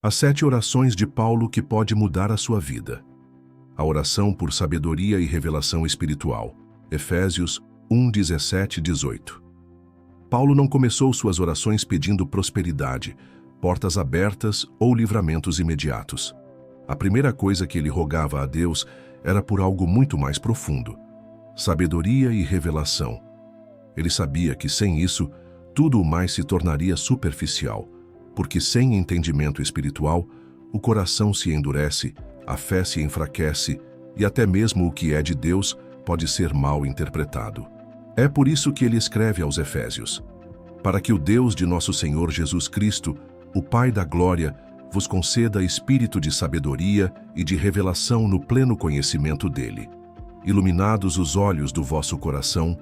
As 7 orações de Paulo que pode mudar a sua vida. A oração por sabedoria e revelação espiritual. Efésios 1, 17 e 18. Paulo não começou suas orações pedindo prosperidade, portas abertas ou livramentos imediatos. A primeira coisa que ele rogava a Deus era por algo muito mais profundo: sabedoria e revelação. Ele sabia que sem isso, tudo o mais se tornaria superficial, porque sem entendimento espiritual, o coração se endurece, a fé se enfraquece e até mesmo o que é de Deus pode ser mal interpretado. É por isso que ele escreve aos Efésios: para que o Deus de nosso Senhor Jesus Cristo, o Pai da Glória, vos conceda espírito de sabedoria e de revelação no pleno conhecimento dele, iluminados os olhos do vosso coração,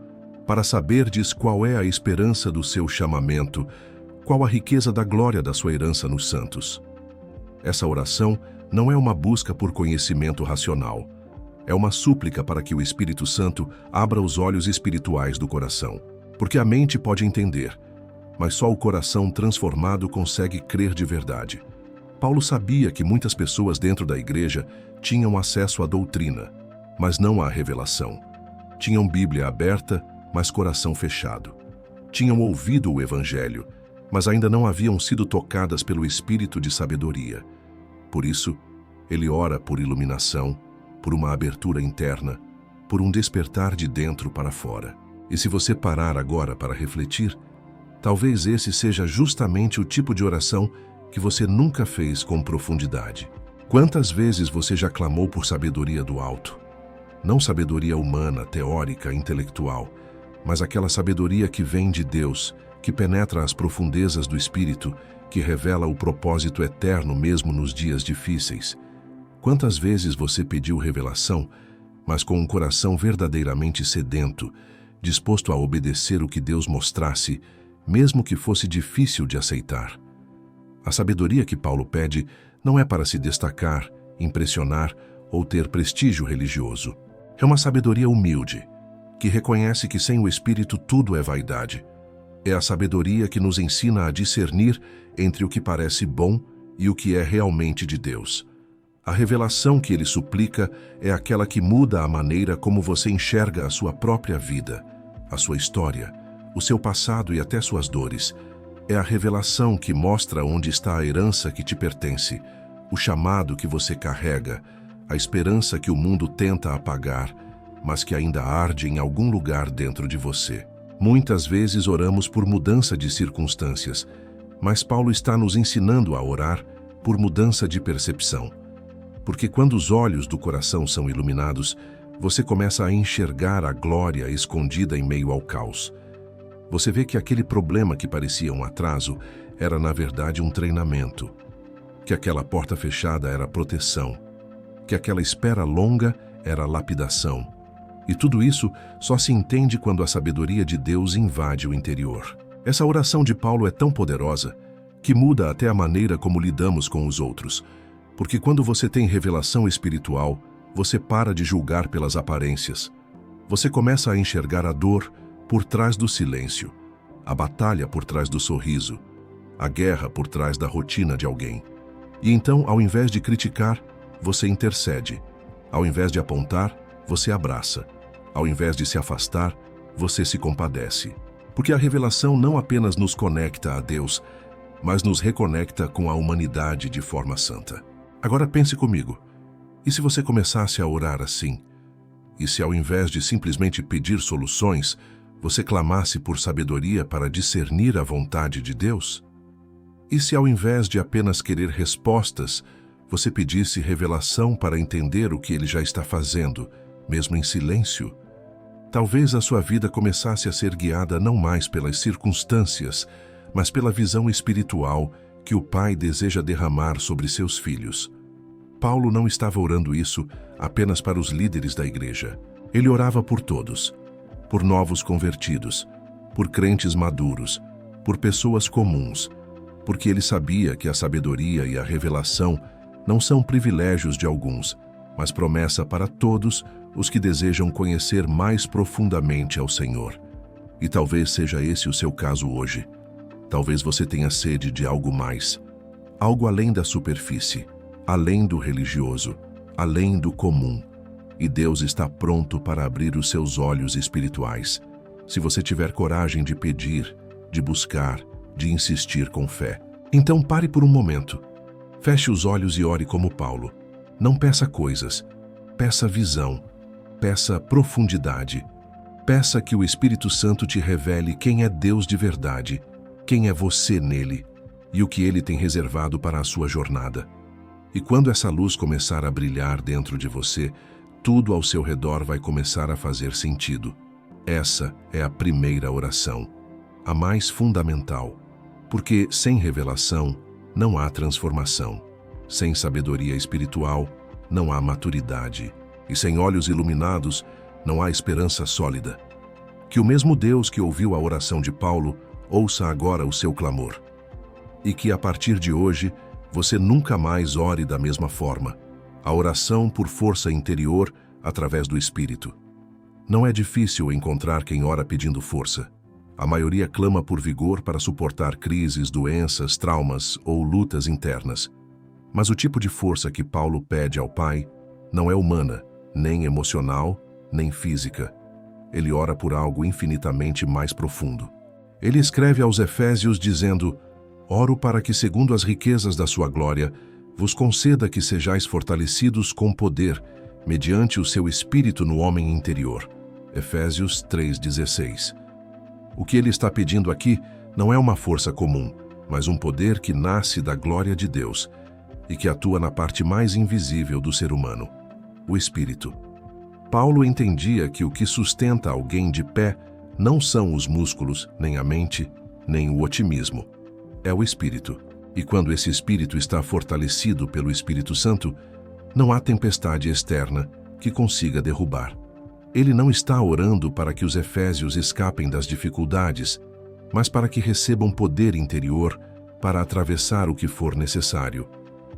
para saberdes qual é a esperança do seu chamamento, qual a riqueza da glória da sua herança nos santos. Essa oração não é uma busca por conhecimento racional. É uma súplica para que o Espírito Santo abra os olhos espirituais do coração. Porque a mente pode entender, mas só o coração transformado consegue crer de verdade. Paulo sabia que muitas pessoas dentro da igreja tinham acesso à doutrina, mas não à revelação. Tinham Bíblia aberta, mas coração fechado. Tinham ouvido o Evangelho, mas ainda não haviam sido tocadas pelo Espírito de sabedoria. Por isso, ele ora por iluminação, por uma abertura interna, por um despertar de dentro para fora. E se você parar agora para refletir, talvez esse seja justamente o tipo de oração que você nunca fez com profundidade. Quantas vezes você já clamou por sabedoria do alto? Não sabedoria humana, teórica, intelectual, mas aquela sabedoria que vem de Deus, que penetra as profundezas do Espírito, que revela o propósito eterno mesmo nos dias difíceis. Quantas vezes você pediu revelação, mas com um coração verdadeiramente sedento, disposto a obedecer o que Deus mostrasse, mesmo que fosse difícil de aceitar? A sabedoria que Paulo pede não é para se destacar, impressionar ou ter prestígio religioso. É uma sabedoria humilde, que reconhece que sem o Espírito tudo é vaidade. É a sabedoria que nos ensina a discernir entre o que parece bom e o que é realmente de Deus. A revelação que ele suplica é aquela que muda a maneira como você enxerga a sua própria vida, a sua história, o seu passado e até suas dores. É a revelação que mostra onde está a herança que te pertence, o chamado que você carrega, a esperança que o mundo tenta apagar, mas que ainda arde em algum lugar dentro de você. Muitas vezes oramos por mudança de circunstâncias, mas Paulo está nos ensinando a orar por mudança de percepção. Porque quando os olhos do coração são iluminados, você começa a enxergar a glória escondida em meio ao caos. Você vê que aquele problema que parecia um atraso era na verdade um treinamento, que aquela porta fechada era proteção, que aquela espera longa era lapidação. E tudo isso só se entende quando a sabedoria de Deus invade o interior. Essa oração de Paulo é tão poderosa que muda até a maneira como lidamos com os outros. Porque quando você tem revelação espiritual, você para de julgar pelas aparências. Você começa a enxergar a dor por trás do silêncio, a batalha por trás do sorriso, a guerra por trás da rotina de alguém. E então, ao invés de criticar, você intercede. Ao invés de apontar, você abraça. Ao invés de se afastar, você se compadece. Porque a revelação não apenas nos conecta a Deus, mas nos reconecta com a humanidade de forma santa. Agora pense comigo. E se você começasse a orar assim? E se ao invés de simplesmente pedir soluções, você clamasse por sabedoria para discernir a vontade de Deus? E se ao invés de apenas querer respostas, você pedisse revelação para entender o que Ele já está fazendo, mesmo em silêncio? Talvez a sua vida começasse a ser guiada não mais pelas circunstâncias, mas pela visão espiritual que o Pai deseja derramar sobre seus filhos. Paulo não estava orando isso apenas para os líderes da igreja. Ele orava por todos, por novos convertidos, por crentes maduros, por pessoas comuns, porque ele sabia que a sabedoria e a revelação não são privilégios de alguns, mas promessa para todos os que desejam conhecer mais profundamente ao Senhor. E talvez seja esse o seu caso hoje. Talvez você tenha sede de algo mais, algo além da superfície, além do religioso, além do comum. E Deus está pronto para abrir os seus olhos espirituais, se você tiver coragem de pedir, de buscar, de insistir com fé. Então pare por um momento. Feche os olhos e ore como Paulo. Não peça coisas, peça visão, peça profundidade. Peça que o Espírito Santo te revele quem é Deus de verdade, quem é você nele e o que ele tem reservado para a sua jornada. E quando essa luz começar a brilhar dentro de você, tudo ao seu redor vai começar a fazer sentido. Essa é a primeira oração, a mais fundamental, porque sem revelação não há transformação, sem sabedoria espiritual não há maturidade, e sem olhos iluminados não há esperança sólida. Que o mesmo Deus que ouviu a oração de Paulo ouça agora o seu clamor. E que a partir de hoje você nunca mais ore da mesma forma. A oração por força interior através do Espírito. Não é difícil encontrar quem ora pedindo força. A maioria clama por vigor para suportar crises, doenças, traumas ou lutas internas. Mas o tipo de força que Paulo pede ao Pai não é humana, nem emocional, nem física. Ele ora por algo infinitamente mais profundo. Ele escreve aos Efésios dizendo: oro para que, segundo as riquezas da sua glória, vos conceda que sejais fortalecidos com poder, mediante o seu Espírito no homem interior. Efésios 3,16. O que ele está pedindo aqui não é uma força comum, mas um poder que nasce da glória de Deus e que atua na parte mais invisível do ser humano, o Espírito. Paulo entendia que o que sustenta alguém de pé não são os músculos, nem a mente, nem o otimismo. É o Espírito. E quando esse Espírito está fortalecido pelo Espírito Santo, não há tempestade externa que consiga derrubar. Ele não está orando para que os efésios escapem das dificuldades, mas para que recebam poder interior para atravessar o que for necessário.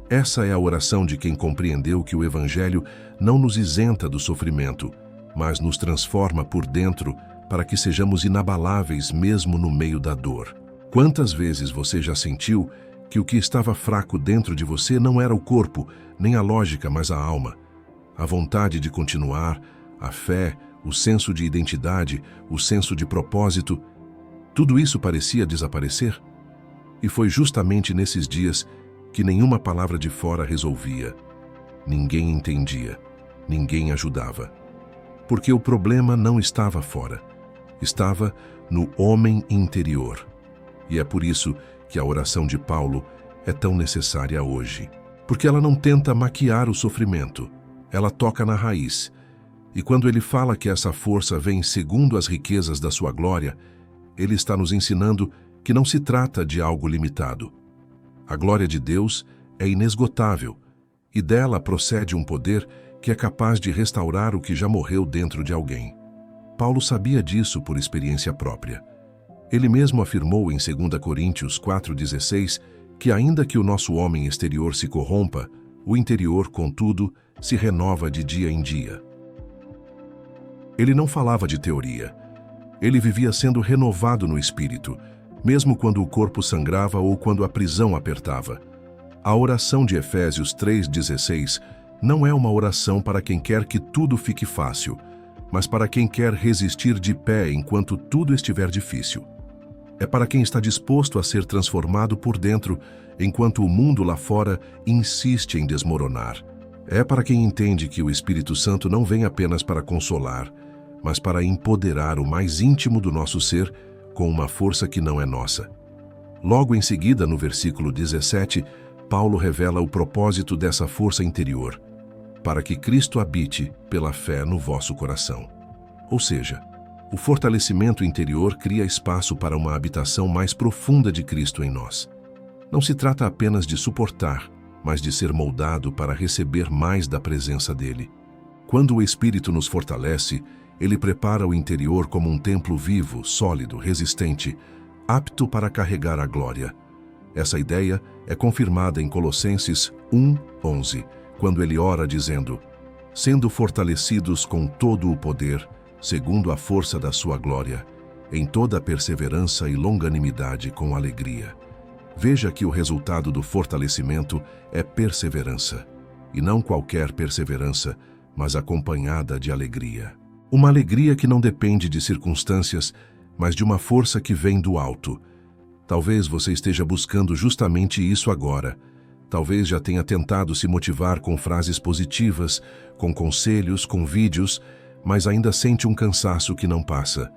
Essa é a oração de quem compreendeu que o Evangelho não nos isenta do sofrimento, mas nos transforma por dentro para que sejamos inabaláveis mesmo no meio da dor. Quantas vezes você já sentiu que o que estava fraco dentro de você não era o corpo, nem a lógica, mas a alma? A vontade de continuar, a fé, o senso de identidade, o senso de propósito, tudo isso parecia desaparecer? E foi justamente nesses dias que nenhuma palavra de fora resolvia. Ninguém entendia, ninguém ajudava. Porque o problema não estava fora, estava no homem interior. E é por isso que a oração de Paulo é tão necessária hoje. Porque ela não tenta maquiar o sofrimento, ela toca na raiz. E quando ele fala que essa força vem segundo as riquezas da sua glória, ele está nos ensinando que não se trata de algo limitado. A glória de Deus é inesgotável, e dela procede um poder que é capaz de restaurar o que já morreu dentro de alguém. Paulo sabia disso por experiência própria. Ele mesmo afirmou em 2 Coríntios 4,16 que ainda que o nosso homem exterior se corrompa, o interior, contudo, se renova de dia em dia. Ele não falava de teoria. Ele vivia sendo renovado no espírito, mesmo quando o corpo sangrava ou quando a prisão apertava. A oração de Efésios 3,16 não é uma oração para quem quer que tudo fique fácil, mas para quem quer resistir de pé enquanto tudo estiver difícil. É para quem está disposto a ser transformado por dentro, enquanto o mundo lá fora insiste em desmoronar. É para quem entende que o Espírito Santo não vem apenas para consolar, mas para empoderar o mais íntimo do nosso ser com uma força que não é nossa. Logo em seguida, no versículo 17, Paulo revela o propósito dessa força interior, para que Cristo habite pela fé no vosso coração. Ou seja, o fortalecimento interior cria espaço para uma habitação mais profunda de Cristo em nós. Não se trata apenas de suportar, mas de ser moldado para receber mais da presença dele. Quando o Espírito nos fortalece, ele prepara o interior como um templo vivo, sólido, resistente, apto para carregar a glória. Essa ideia é confirmada em Colossenses 1:11, quando ele ora dizendo: sendo fortalecidos com todo o poder, segundo a força da sua glória, em toda a perseverança e longanimidade com alegria. Veja que o resultado do fortalecimento é perseverança. E não qualquer perseverança, mas acompanhada de alegria. Uma alegria que não depende de circunstâncias, mas de uma força que vem do alto. Talvez você esteja buscando justamente isso agora. Talvez já tenha tentado se motivar com frases positivas, com conselhos, com vídeos, mas ainda sente um cansaço que não passa.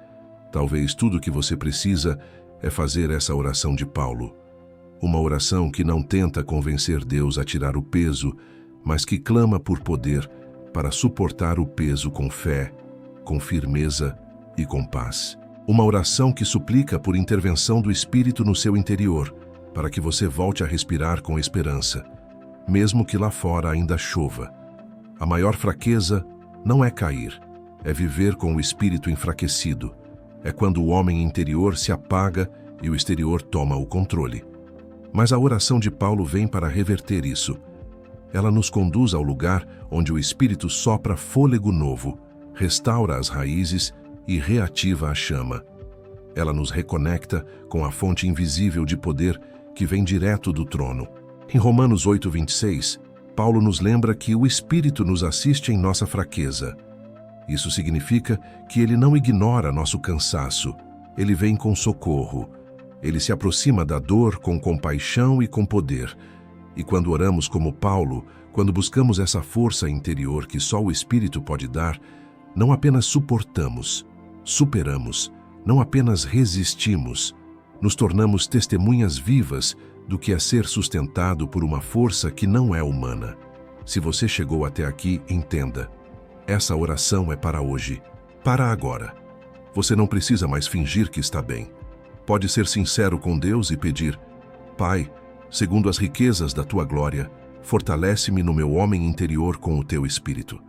Talvez tudo o que você precisa é fazer essa oração de Paulo. Uma oração que não tenta convencer Deus a tirar o peso, mas que clama por poder para suportar o peso com fé, com firmeza e com paz. Uma oração que suplica por intervenção do Espírito no seu interior, para que você volte a respirar com esperança, mesmo que lá fora ainda chova. A maior fraqueza não é cair, é viver com o espírito enfraquecido. É quando o homem interior se apaga e o exterior toma o controle. Mas a oração de Paulo vem para reverter isso. Ela nos conduz ao lugar onde o Espírito sopra fôlego novo, restaura as raízes e reativa a chama. Ela nos reconecta com a fonte invisível de poder que vem direto do trono. Em Romanos 8:26, Paulo nos lembra que o Espírito nos assiste em nossa fraqueza. Isso significa que ele não ignora nosso cansaço. Ele vem com socorro. Ele se aproxima da dor com compaixão e com poder. E quando oramos como Paulo, quando buscamos essa força interior que só o Espírito pode dar, não apenas suportamos, superamos, não apenas resistimos, nos tornamos testemunhas vivas do que é ser sustentado por uma força que não é humana. Se você chegou até aqui, entenda. Essa oração é para hoje, para agora. Você não precisa mais fingir que está bem. Pode ser sincero com Deus e pedir: Pai, segundo as riquezas da tua glória, fortalece-me no meu homem interior com o teu Espírito.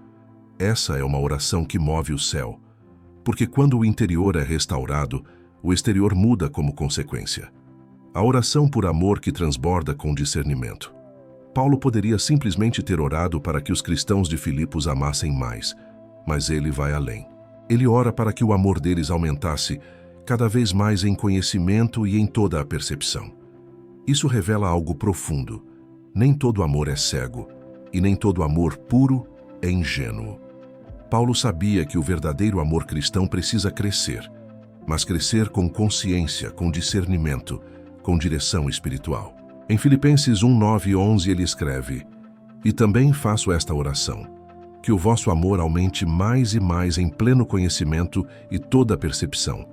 Essa é uma oração que move o céu, porque quando o interior é restaurado, o exterior muda como consequência. A oração por amor que transborda com discernimento. Paulo poderia simplesmente ter orado para que os cristãos de Filipos amassem mais, mas ele vai além. Ele ora para que o amor deles aumentasse cada vez mais em conhecimento e em toda a percepção. Isso revela algo profundo. Nem todo amor é cego, e nem todo amor puro é ingênuo. Paulo sabia que o verdadeiro amor cristão precisa crescer, mas crescer com consciência, com discernimento, com direção espiritual. Em Filipenses 1:9-11 ele escreve: E também faço esta oração, que o vosso amor aumente mais e mais em pleno conhecimento e toda percepção,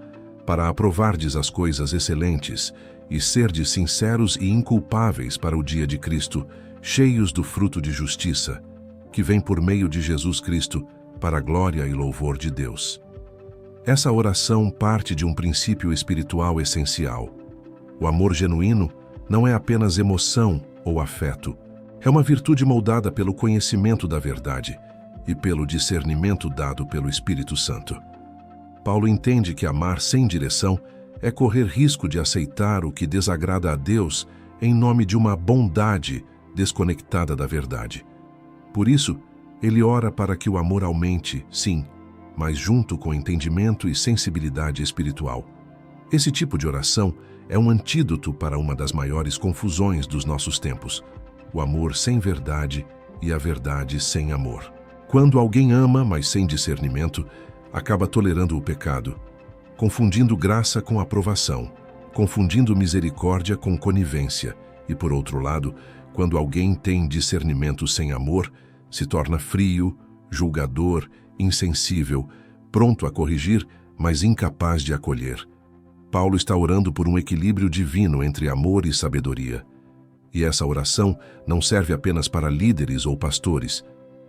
para aprovardes as coisas excelentes e serdes sinceros e inculpáveis para o dia de Cristo, cheios do fruto de justiça, que vem por meio de Jesus Cristo, para a glória e louvor de Deus. Essa oração parte de um princípio espiritual essencial. O amor genuíno não é apenas emoção ou afeto. É uma virtude moldada pelo conhecimento da verdade e pelo discernimento dado pelo Espírito Santo. Paulo entende que amar sem direção é correr risco de aceitar o que desagrada a Deus em nome de uma bondade desconectada da verdade. Por isso, ele ora para que o amor aumente, sim, mas junto com entendimento e sensibilidade espiritual. Esse tipo de oração é um antídoto para uma das maiores confusões dos nossos tempos: o amor sem verdade e a verdade sem amor. Quando alguém ama, mas sem discernimento, acaba tolerando o pecado, confundindo graça com aprovação, confundindo misericórdia com conivência, e, por outro lado, quando alguém tem discernimento sem amor, se torna frio, julgador, insensível, pronto a corrigir, mas incapaz de acolher. Paulo está orando por um equilíbrio divino entre amor e sabedoria. E essa oração não serve apenas para líderes ou pastores.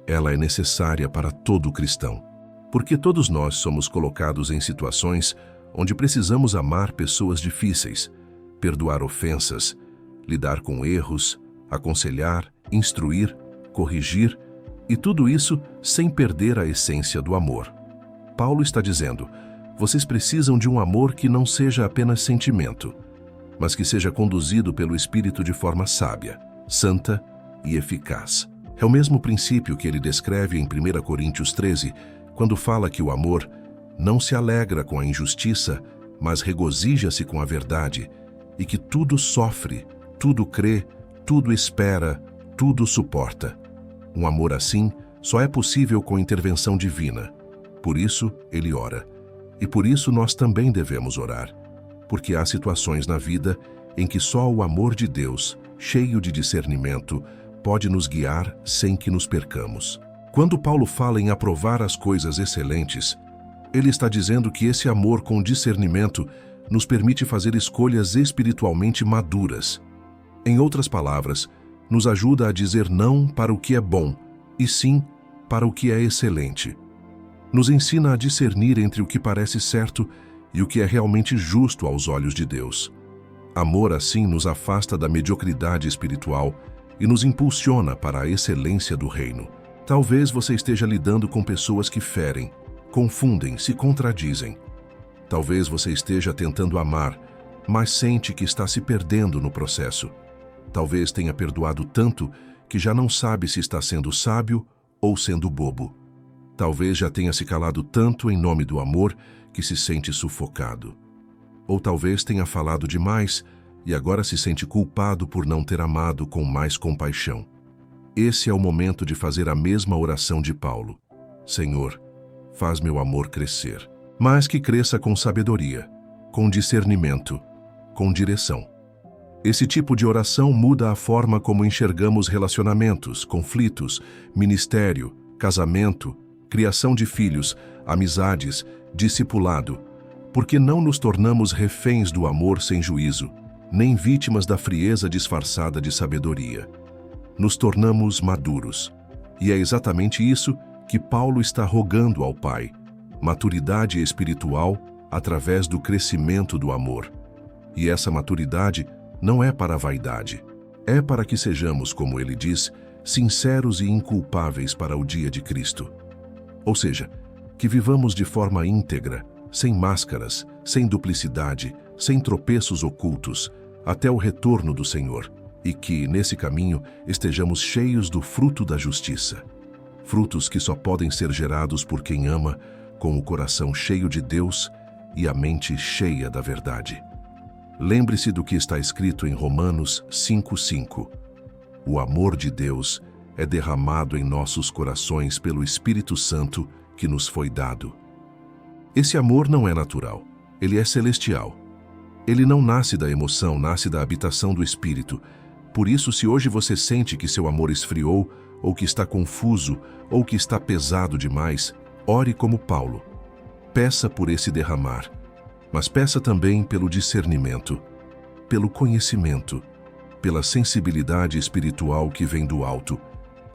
Ela é necessária para todo cristão. Porque todos nós somos colocados em situações onde precisamos amar pessoas difíceis, perdoar ofensas, lidar com erros, aconselhar, instruir, corrigir, e tudo isso sem perder a essência do amor. Paulo está dizendo: vocês precisam de um amor que não seja apenas sentimento, mas que seja conduzido pelo Espírito de forma sábia, santa e eficaz. É o mesmo princípio que ele descreve em 1 Coríntios 13, quando fala que o amor não se alegra com a injustiça, mas regozija-se com a verdade, e que tudo sofre, tudo crê, tudo espera, tudo suporta. Um amor assim só é possível com intervenção divina. Por isso, ele ora. E por isso nós também devemos orar. Porque há situações na vida em que só o amor de Deus, cheio de discernimento, pode nos guiar sem que nos percamos. Quando Paulo fala em aprovar as coisas excelentes, ele está dizendo que esse amor com discernimento nos permite fazer escolhas espiritualmente maduras. Em outras palavras, nos ajuda a dizer não para o que é bom, e sim para o que é excelente. Nos ensina a discernir entre o que parece certo e o que é realmente justo aos olhos de Deus. Amor assim nos afasta da mediocridade espiritual e nos impulsiona para a excelência do reino. Talvez você esteja lidando com pessoas que ferem, confundem, se contradizem. Talvez você esteja tentando amar, mas sente que está se perdendo no processo. Talvez tenha perdoado tanto que já não sabe se está sendo sábio ou sendo bobo. Talvez já tenha se calado tanto em nome do amor que se sente sufocado. Ou talvez tenha falado demais e agora se sente culpado por não ter amado com mais compaixão. Esse é o momento de fazer a mesma oração de Paulo. Senhor, faz meu amor crescer, mas que cresça com sabedoria, com discernimento, com direção. Esse tipo de oração muda a forma como enxergamos relacionamentos, conflitos, ministério, casamento, criação de filhos, amizades, discipulado, porque não nos tornamos reféns do amor sem juízo, nem vítimas da frieza disfarçada de sabedoria. Nos tornamos maduros. E é exatamente isso que Paulo está rogando ao Pai: maturidade espiritual através do crescimento do amor. E essa maturidade não é para a vaidade, é para que sejamos, como ele diz, sinceros e inculpáveis para o dia de Cristo. Ou seja, que vivamos de forma íntegra, sem máscaras, sem duplicidade, sem tropeços ocultos, até o retorno do Senhor, e que, nesse caminho, estejamos cheios do fruto da justiça. Frutos que só podem ser gerados por quem ama, com o coração cheio de Deus e a mente cheia da verdade. Lembre-se do que está escrito em Romanos 5:5. O amor de Deus é derramado em nossos corações pelo Espírito Santo que nos foi dado. Esse amor não é natural, ele é celestial. Ele não nasce da emoção, nasce da habitação do Espírito. Por isso, se hoje você sente que seu amor esfriou, ou que está confuso, ou que está pesado demais, ore como Paulo. Peça por esse derramar, mas peça também pelo discernimento, pelo conhecimento, pela sensibilidade espiritual que vem do alto.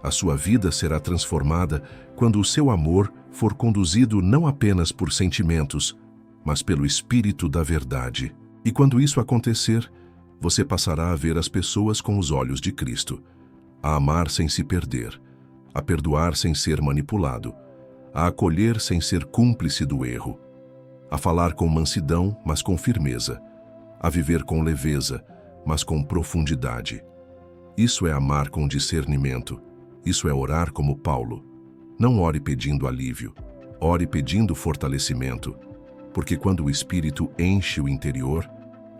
A sua vida será transformada quando o seu amor for conduzido não apenas por sentimentos, mas pelo Espírito da verdade. E quando isso acontecer, você passará a ver as pessoas com os olhos de Cristo, a amar sem se perder, a perdoar sem ser manipulado, a acolher sem ser cúmplice do erro, a falar com mansidão, mas com firmeza, a viver com leveza, mas com profundidade. Isso é amar com discernimento, isso é orar como Paulo. Não ore pedindo alívio, ore pedindo fortalecimento, porque quando o Espírito enche o interior,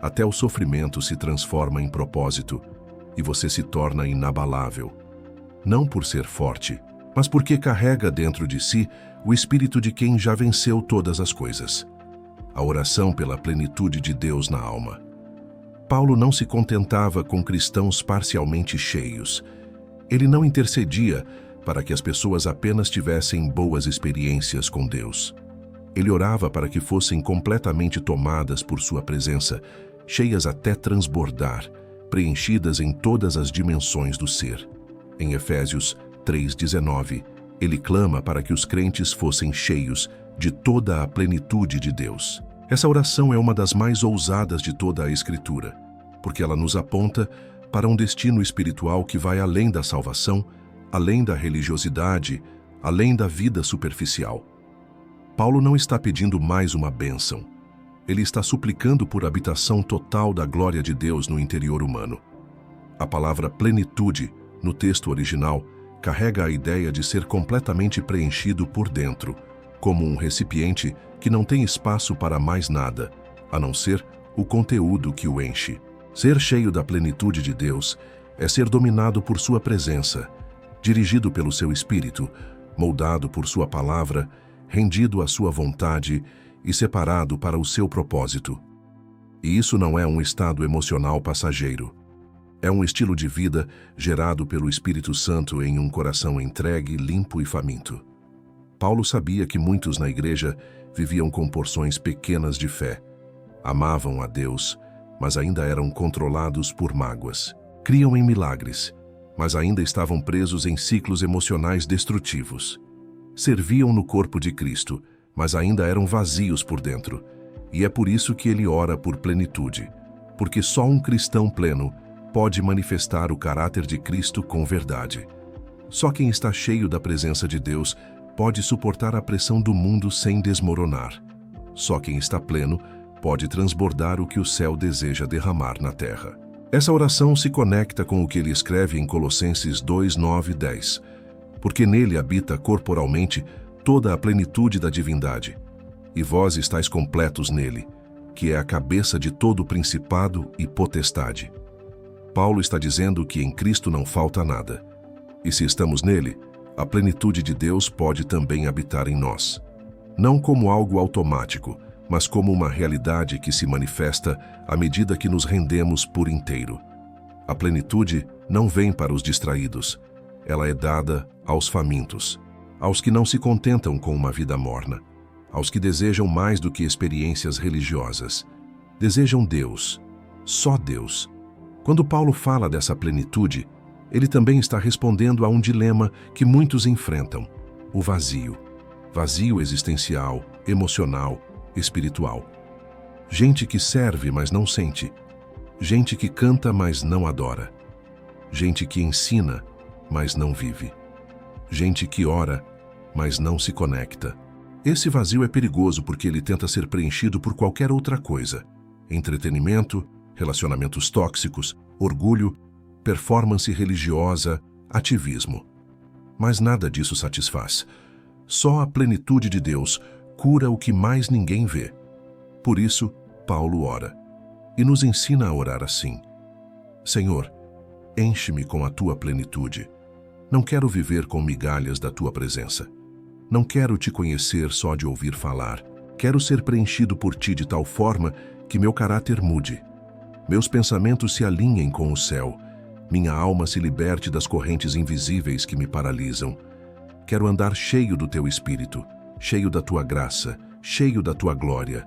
até o sofrimento se transforma em propósito e você se torna inabalável. Não por ser forte, mas porque carrega dentro de si o espírito de quem já venceu todas as coisas. A oração pela plenitude de Deus na alma. Paulo não se contentava com cristãos parcialmente cheios. Ele não intercedia para que as pessoas apenas tivessem boas experiências com Deus. Ele orava para que fossem completamente tomadas por sua presença, cheias até transbordar, preenchidas em todas as dimensões do ser. Em Efésios 3:19, ele clama para que os crentes fossem cheios de toda a plenitude de Deus. Essa oração é uma das mais ousadas de toda a Escritura, porque ela nos aponta para um destino espiritual que vai além da salvação, além da religiosidade, além da vida superficial. Paulo não está pedindo mais uma bênção. Ele está suplicando por habitação total da glória de Deus no interior humano. A palavra plenitude, no texto original, carrega a ideia de ser completamente preenchido por dentro, como um recipiente que não tem espaço para mais nada, a não ser o conteúdo que o enche. Ser cheio da plenitude de Deus é ser dominado por sua presença, dirigido pelo seu Espírito, moldado por sua palavra, rendido à sua vontade e separado para o seu propósito. E isso não é um estado emocional passageiro. É um estilo de vida gerado pelo Espírito Santo em um coração entregue, limpo e faminto. Paulo sabia que muitos na igreja viviam com porções pequenas de fé. Amavam a Deus, mas ainda eram controlados por mágoas. Criam em milagres, mas ainda estavam presos em ciclos emocionais destrutivos. Serviam no corpo de Cristo, mas ainda eram vazios por dentro. E é por isso que ele ora por plenitude, porque só um cristão pleno pode manifestar o caráter de Cristo com verdade. Só quem está cheio da presença de Deus pode suportar a pressão do mundo sem desmoronar. Só quem está pleno pode transbordar o que o céu deseja derramar na terra. Essa oração se conecta com o que ele escreve em Colossenses 2, 9 e 10, porque nele habita corporalmente toda a plenitude da divindade, e vós estáis completos nele, que é a cabeça de todo principado e potestade. Paulo está dizendo que em Cristo não falta nada, e se estamos nele, a plenitude de Deus pode também habitar em nós. Não como algo automático, mas como uma realidade que se manifesta à medida que nos rendemos por inteiro. A plenitude não vem para os distraídos, ela é dada aos famintos, aos que não se contentam com uma vida morna, aos que desejam mais do que experiências religiosas. Desejam Deus, só Deus. Quando Paulo fala dessa plenitude, ele também está respondendo a um dilema que muitos enfrentam: o vazio. Vazio existencial, emocional, espiritual. Gente que serve, mas não sente. Gente que canta, mas não adora. Gente que ensina, mas não vive. Gente que ora, mas não se conecta. Esse vazio é perigoso porque ele tenta ser preenchido por qualquer outra coisa: entretenimento, relacionamentos tóxicos, orgulho, performance religiosa, ativismo. Mas nada disso satisfaz. Só a plenitude de Deus cura o que mais ninguém vê. Por isso, Paulo ora e nos ensina a orar assim: Senhor, enche-me com a tua plenitude. Não quero viver com migalhas da tua presença. Não quero te conhecer só de ouvir falar. Quero ser preenchido por ti de tal forma que meu caráter mude. Meus pensamentos se alinhem com o céu. Minha alma se liberte das correntes invisíveis que me paralisam. Quero andar cheio do teu Espírito, cheio da tua graça, cheio da tua glória.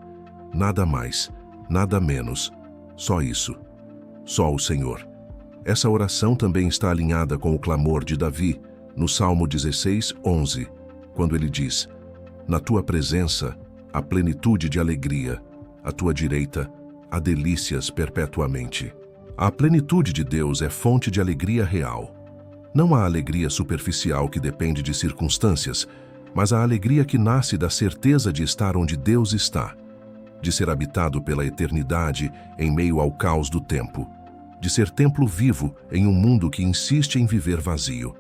Nada mais, nada menos. Só isso. Só o Senhor. Essa oração também está alinhada com o clamor de Davi, no Salmo 16, 11, quando ele diz: Na tua presença, há plenitude de alegria, à tua direita, há delícias perpetuamente. A plenitude de Deus é fonte de alegria real. Não a alegria superficial que depende de circunstâncias, mas a alegria que nasce da certeza de estar onde Deus está, de ser habitado pela eternidade em meio ao caos do tempo, de ser templo vivo em um mundo que insiste em viver vazio.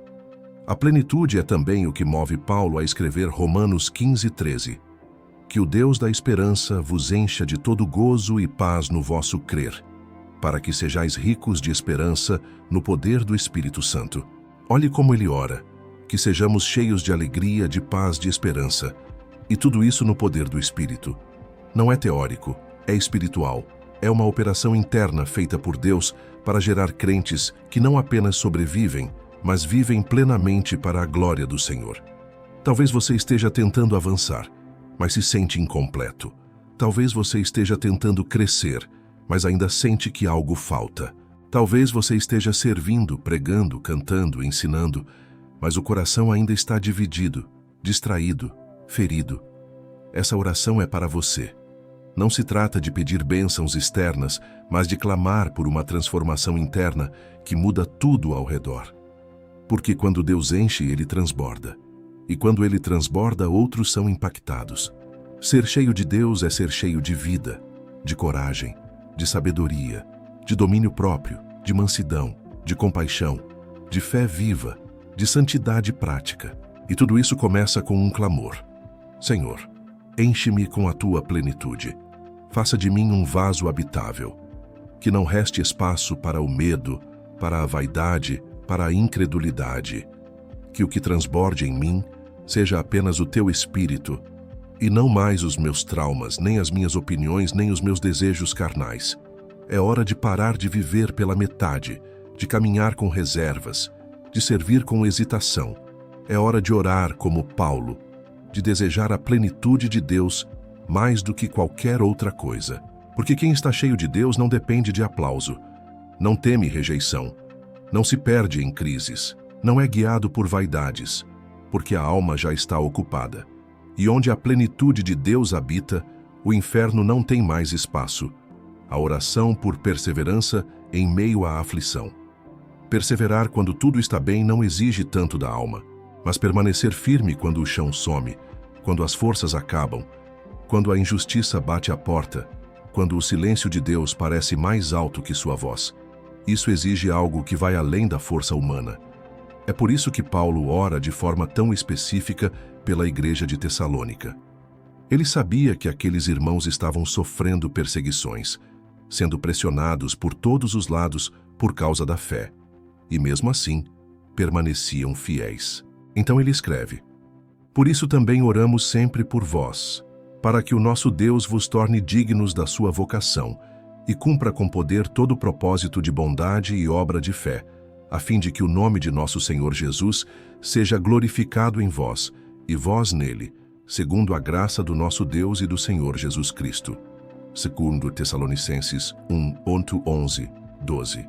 A plenitude é também o que move Paulo a escrever Romanos 15, 13. Que o Deus da esperança vos encha de todo gozo e paz no vosso crer, para que sejais ricos de esperança no poder do Espírito Santo. Olhe como ele ora: que sejamos cheios de alegria, de paz, de esperança. E tudo isso no poder do Espírito. Não é teórico, é espiritual. É uma operação interna feita por Deus para gerar crentes que não apenas sobrevivem, mas vivem plenamente para a glória do Senhor. Talvez você esteja tentando avançar, mas se sente incompleto. Talvez você esteja tentando crescer, mas ainda sente que algo falta. Talvez você esteja servindo, pregando, cantando, ensinando, mas o coração ainda está dividido, distraído, ferido. Essa oração é para você. Não se trata de pedir bênçãos externas, mas de clamar por uma transformação interna que muda tudo ao redor. Porque quando Deus enche, Ele transborda. E quando Ele transborda, outros são impactados. Ser cheio de Deus é ser cheio de vida, de coragem, de sabedoria, de domínio próprio, de mansidão, de compaixão, de fé viva, de santidade prática. E tudo isso começa com um clamor: Senhor, enche-me com a tua plenitude. Faça de mim um vaso habitável. Que não reste espaço para o medo, para a vaidade, para a incredulidade. Que o que transborde em mim seja apenas o teu espírito, e não mais os meus traumas, nem as minhas opiniões, nem os meus desejos carnais. É hora de parar de viver pela metade, de caminhar com reservas, de servir com hesitação. É hora de orar como Paulo, de desejar a plenitude de Deus mais do que qualquer outra coisa. Porque quem está cheio de Deus não depende de aplauso, não teme rejeição, não se perde em crises, não é guiado por vaidades, porque a alma já está ocupada. E onde a plenitude de Deus habita, o inferno não tem mais espaço. A oração por perseverança em meio à aflição. Perseverar quando tudo está bem não exige tanto da alma, mas permanecer firme quando o chão some, quando as forças acabam, quando a injustiça bate à porta, quando o silêncio de Deus parece mais alto que sua voz. Isso exige algo que vai além da força humana. É por isso que Paulo ora de forma tão específica pela igreja de Tessalônica. Ele sabia que aqueles irmãos estavam sofrendo perseguições, sendo pressionados por todos os lados por causa da fé. E mesmo assim, permaneciam fiéis. Então ele escreve: Por isso também oramos sempre por vós, para que o nosso Deus vos torne dignos da sua vocação e cumpra com poder todo o propósito de bondade e obra de fé, a fim de que o nome de nosso Senhor Jesus seja glorificado em vós e vós nele, segundo a graça do nosso Deus e do Senhor Jesus Cristo. Segundo Tessalonicenses 1:11, 12.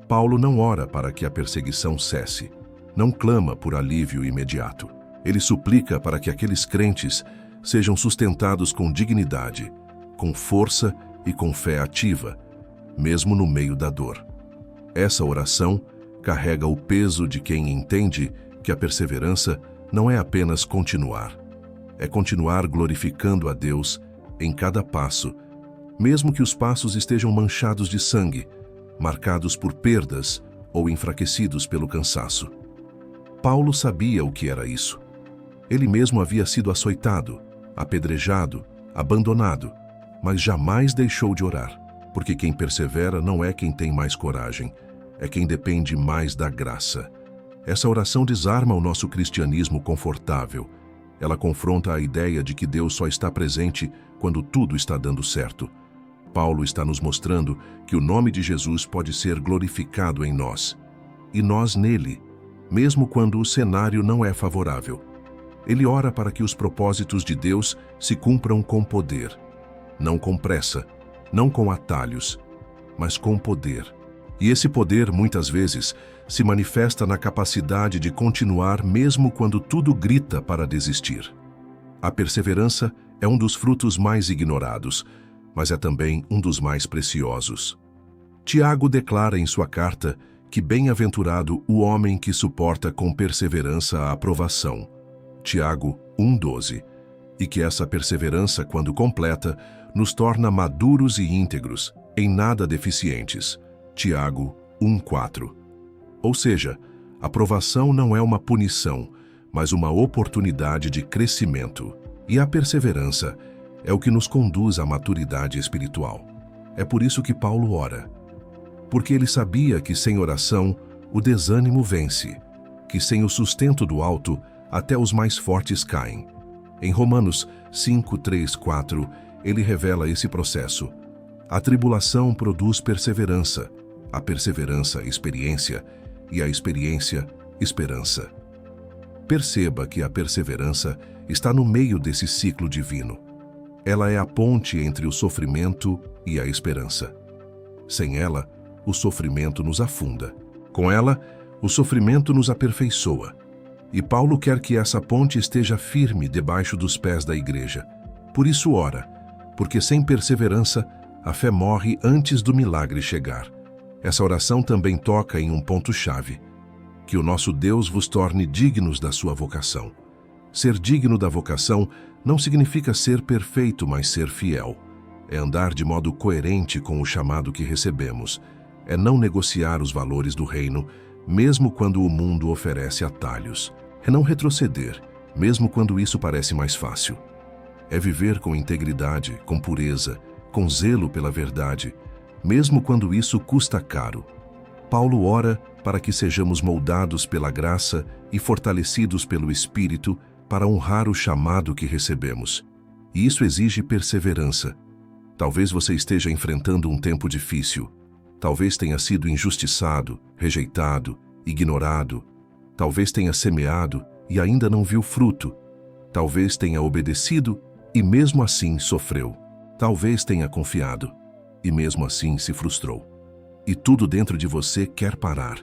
Paulo não ora para que a perseguição cesse, não clama por alívio imediato. Ele suplica para que aqueles crentes sejam sustentados com dignidade, com força e com fé ativa, mesmo no meio da dor. Essa oração carrega o peso de quem entende que a perseverança não é apenas continuar, é continuar glorificando a Deus em cada passo, mesmo que os passos estejam manchados de sangue, marcados por perdas ou enfraquecidos pelo cansaço. Paulo sabia o que era isso. Ele mesmo havia sido açoitado, apedrejado, abandonado, mas jamais deixou de orar, porque quem persevera não é quem tem mais coragem, é quem depende mais da graça. Essa oração desarma o nosso cristianismo confortável. Ela confronta a ideia de que Deus só está presente quando tudo está dando certo. Paulo está nos mostrando que o nome de Jesus pode ser glorificado em nós, e nós nele, mesmo quando o cenário não é favorável. Ele ora para que os propósitos de Deus se cumpram com poder, não com pressa, não com atalhos, mas com poder. E esse poder, muitas vezes, se manifesta na capacidade de continuar mesmo quando tudo grita para desistir. A perseverança é um dos frutos mais ignorados, mas é também um dos mais preciosos. Tiago declara em sua carta que bem-aventurado o homem que suporta com perseverança a aprovação. Tiago 1:12. E que essa perseverança, quando completa, nos torna maduros e íntegros, em nada deficientes. Tiago 1:4. Ou seja, a provação não é uma punição, mas uma oportunidade de crescimento. E a perseverança é o que nos conduz à maturidade espiritual. É por isso que Paulo ora. Porque ele sabia que sem oração o desânimo vence, que sem o sustento do alto até os mais fortes caem. Em Romanos 5:3-4, ele revela esse processo. A tribulação produz perseverança, a perseverança, experiência, e a experiência, esperança. Perceba que a perseverança está no meio desse ciclo divino. Ela é a ponte entre o sofrimento e a esperança. Sem ela, o sofrimento nos afunda. Com ela, o sofrimento nos aperfeiçoa. E Paulo quer que essa ponte esteja firme debaixo dos pés da igreja. Por isso ora, porque sem perseverança, a fé morre antes do milagre chegar. Essa oração também toca em um ponto-chave: que o nosso Deus vos torne dignos da sua vocação. Ser digno da vocação não significa ser perfeito, mas ser fiel. É andar de modo coerente com o chamado que recebemos. É não negociar os valores do reino, mesmo quando o mundo oferece atalhos. É não retroceder, mesmo quando isso parece mais fácil. É viver com integridade, com pureza, com zelo pela verdade, mesmo quando isso custa caro. Paulo ora para que sejamos moldados pela graça e fortalecidos pelo Espírito para honrar o chamado que recebemos. E isso exige perseverança. Talvez você esteja enfrentando um tempo difícil. Talvez tenha sido injustiçado, rejeitado, ignorado. Talvez tenha semeado e ainda não viu fruto. Talvez tenha obedecido e mesmo assim sofreu. Talvez tenha confiado e mesmo assim se frustrou. E tudo dentro de você quer parar.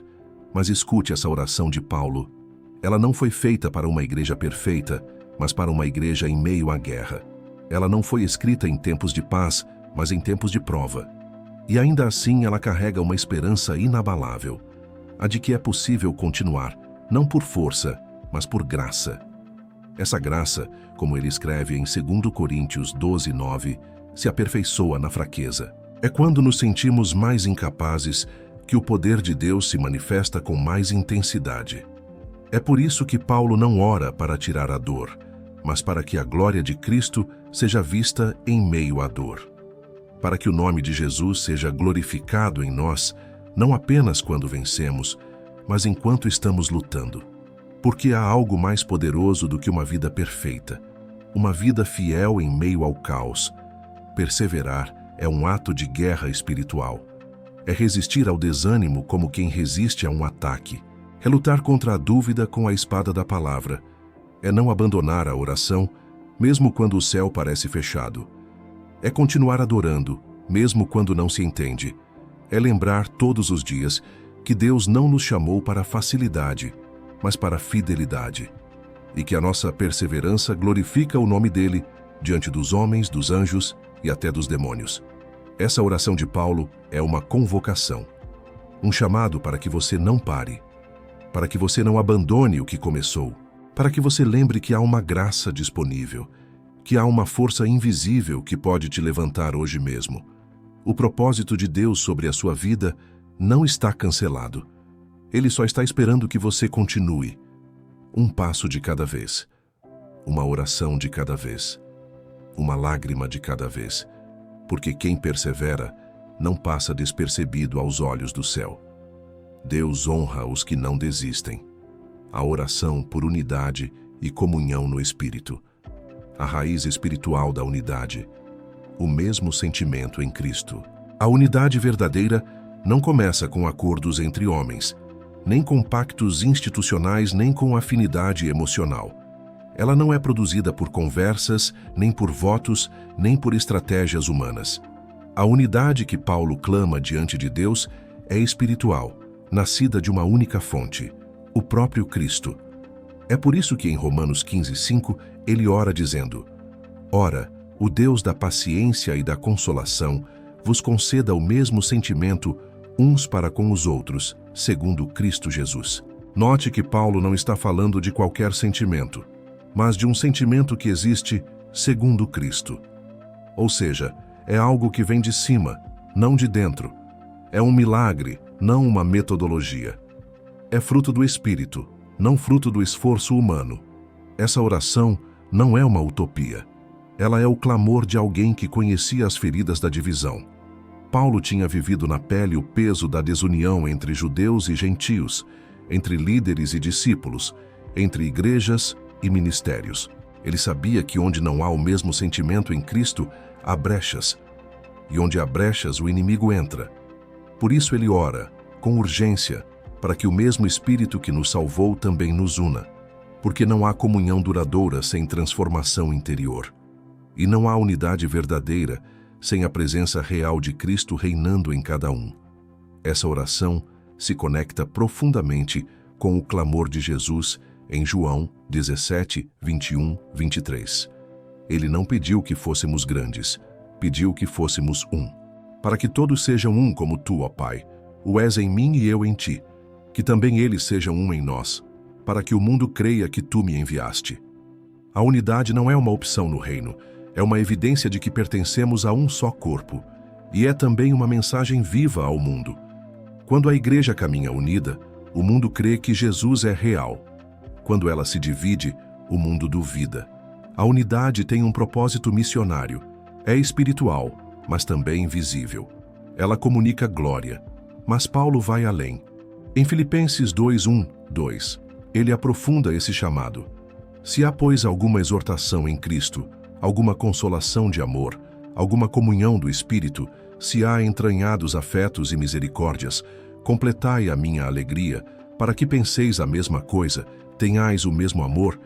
Mas escute essa oração de Paulo. Ela não foi feita para uma igreja perfeita, mas para uma igreja em meio à guerra. Ela não foi escrita em tempos de paz, mas em tempos de prova. E ainda assim ela carrega uma esperança inabalável, a de que é possível continuar, não por força, mas por graça. Essa graça, como ele escreve em 2 Coríntios 12:9, se aperfeiçoa na fraqueza. É quando nos sentimos mais incapazes que o poder de Deus se manifesta com mais intensidade. É por isso que Paulo não ora para tirar a dor, mas para que a glória de Cristo seja vista em meio à dor. Para que o nome de Jesus seja glorificado em nós, não apenas quando vencemos, mas enquanto estamos lutando. Porque há algo mais poderoso do que uma vida perfeita, uma vida fiel em meio ao caos. Perseverar é um ato de guerra espiritual. É resistir ao desânimo como quem resiste a um ataque. É lutar contra a dúvida com a espada da palavra. É não abandonar a oração, mesmo quando o céu parece fechado. É continuar adorando, mesmo quando não se entende. É lembrar todos os dias que Deus não nos chamou para facilidade, mas para fidelidade. E que a nossa perseverança glorifica o nome dele diante dos homens, dos anjos e até dos demônios. Essa oração de Paulo é uma convocação, um chamado para que você não pare, para que você não abandone o que começou, para que você lembre que há uma graça disponível, que há uma força invisível que pode te levantar hoje mesmo. O propósito de Deus sobre a sua vida não está cancelado. Ele só está esperando que você continue. Um passo de cada vez, uma oração de cada vez, uma lágrima de cada vez, porque quem persevera não passa despercebido aos olhos do céu. Deus honra os que não desistem. A oração por unidade e comunhão no Espírito. A raiz espiritual da unidade. O mesmo sentimento em Cristo. A unidade verdadeira não começa com acordos entre homens, nem com pactos institucionais, nem com afinidade emocional. Ela não é produzida por conversas, nem por votos, nem por estratégias humanas. A unidade que Paulo clama diante de Deus é espiritual, nascida de uma única fonte, o próprio Cristo. É por isso que em Romanos 15:5 ele ora dizendo: Ora, o Deus da paciência e da consolação vos conceda o mesmo sentimento uns para com os outros, segundo Cristo Jesus. Note que Paulo não está falando de qualquer sentimento, mas de um sentimento que existe segundo Cristo. Ou seja, é algo que vem de cima, não de dentro. É um milagre, não uma metodologia. É fruto do Espírito, não fruto do esforço humano. Essa oração não é uma utopia. Ela é o clamor de alguém que conhecia as feridas da divisão. Paulo tinha vivido na pele o peso da desunião entre judeus e gentios, entre líderes e discípulos, entre igrejas e ministérios. Ele sabia que onde não há o mesmo sentimento em Cristo, há brechas. E onde há brechas, o inimigo entra. Por isso ele ora, com urgência, para que o mesmo Espírito que nos salvou também nos una. Porque não há comunhão duradoura sem transformação interior. E não há unidade verdadeira sem a presença real de Cristo reinando em cada um. Essa oração se conecta profundamente com o clamor de Jesus em João 17, 21, 23. Ele não pediu que fôssemos grandes, pediu que fôssemos um. Para que todos sejam um como tu, ó Pai, o és em mim e eu em ti, que também eles sejam um em nós, para que o mundo creia que tu me enviaste. A unidade não é uma opção no reino, é uma evidência de que pertencemos a um só corpo, e é também uma mensagem viva ao mundo. Quando a igreja caminha unida, o mundo crê que Jesus é real. Quando ela se divide, o mundo duvida. A unidade tem um propósito missionário. É espiritual, mas também visível. Ela comunica glória. Mas Paulo vai além. Em Filipenses 2:1-2, ele aprofunda esse chamado. Se há, pois, alguma exortação em Cristo, alguma consolação de amor, alguma comunhão do Espírito, se há entranhados afetos e misericórdias, completai a minha alegria, para que penseis a mesma coisa, tenhais o mesmo amor,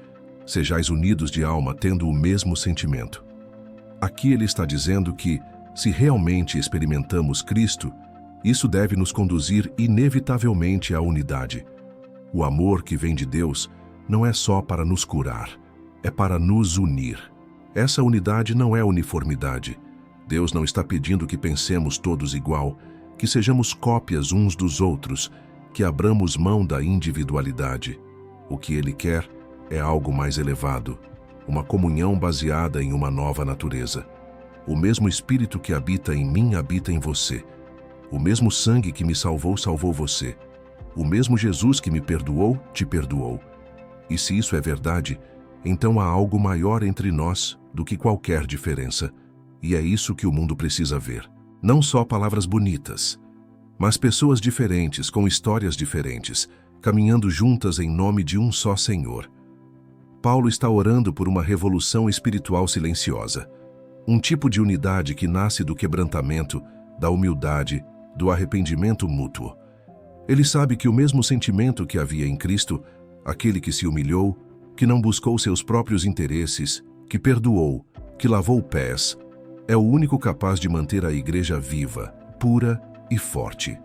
sejais unidos de alma, tendo o mesmo sentimento. Aqui ele está dizendo que, se realmente experimentamos Cristo, isso deve nos conduzir inevitavelmente à unidade. O amor que vem de Deus não é só para nos curar, é para nos unir. Essa unidade não é uniformidade. Deus não está pedindo que pensemos todos igual, que sejamos cópias uns dos outros, que abramos mão da individualidade. O que Ele quer é algo mais elevado, uma comunhão baseada em uma nova natureza. O mesmo Espírito que habita em mim habita em você. O mesmo sangue que me salvou, salvou você. O mesmo Jesus que me perdoou, te perdoou. E se isso é verdade, então há algo maior entre nós do que qualquer diferença. E é isso que o mundo precisa ver. Não só palavras bonitas, mas pessoas diferentes, com histórias diferentes, caminhando juntas em nome de um só Senhor. Paulo está orando por uma revolução espiritual silenciosa. Um tipo de unidade que nasce do quebrantamento, da humildade, do arrependimento mútuo. Ele sabe que o mesmo sentimento que havia em Cristo, aquele que se humilhou, que não buscou seus próprios interesses, que perdoou, que lavou pés, é o único capaz de manter a igreja viva, pura e forte.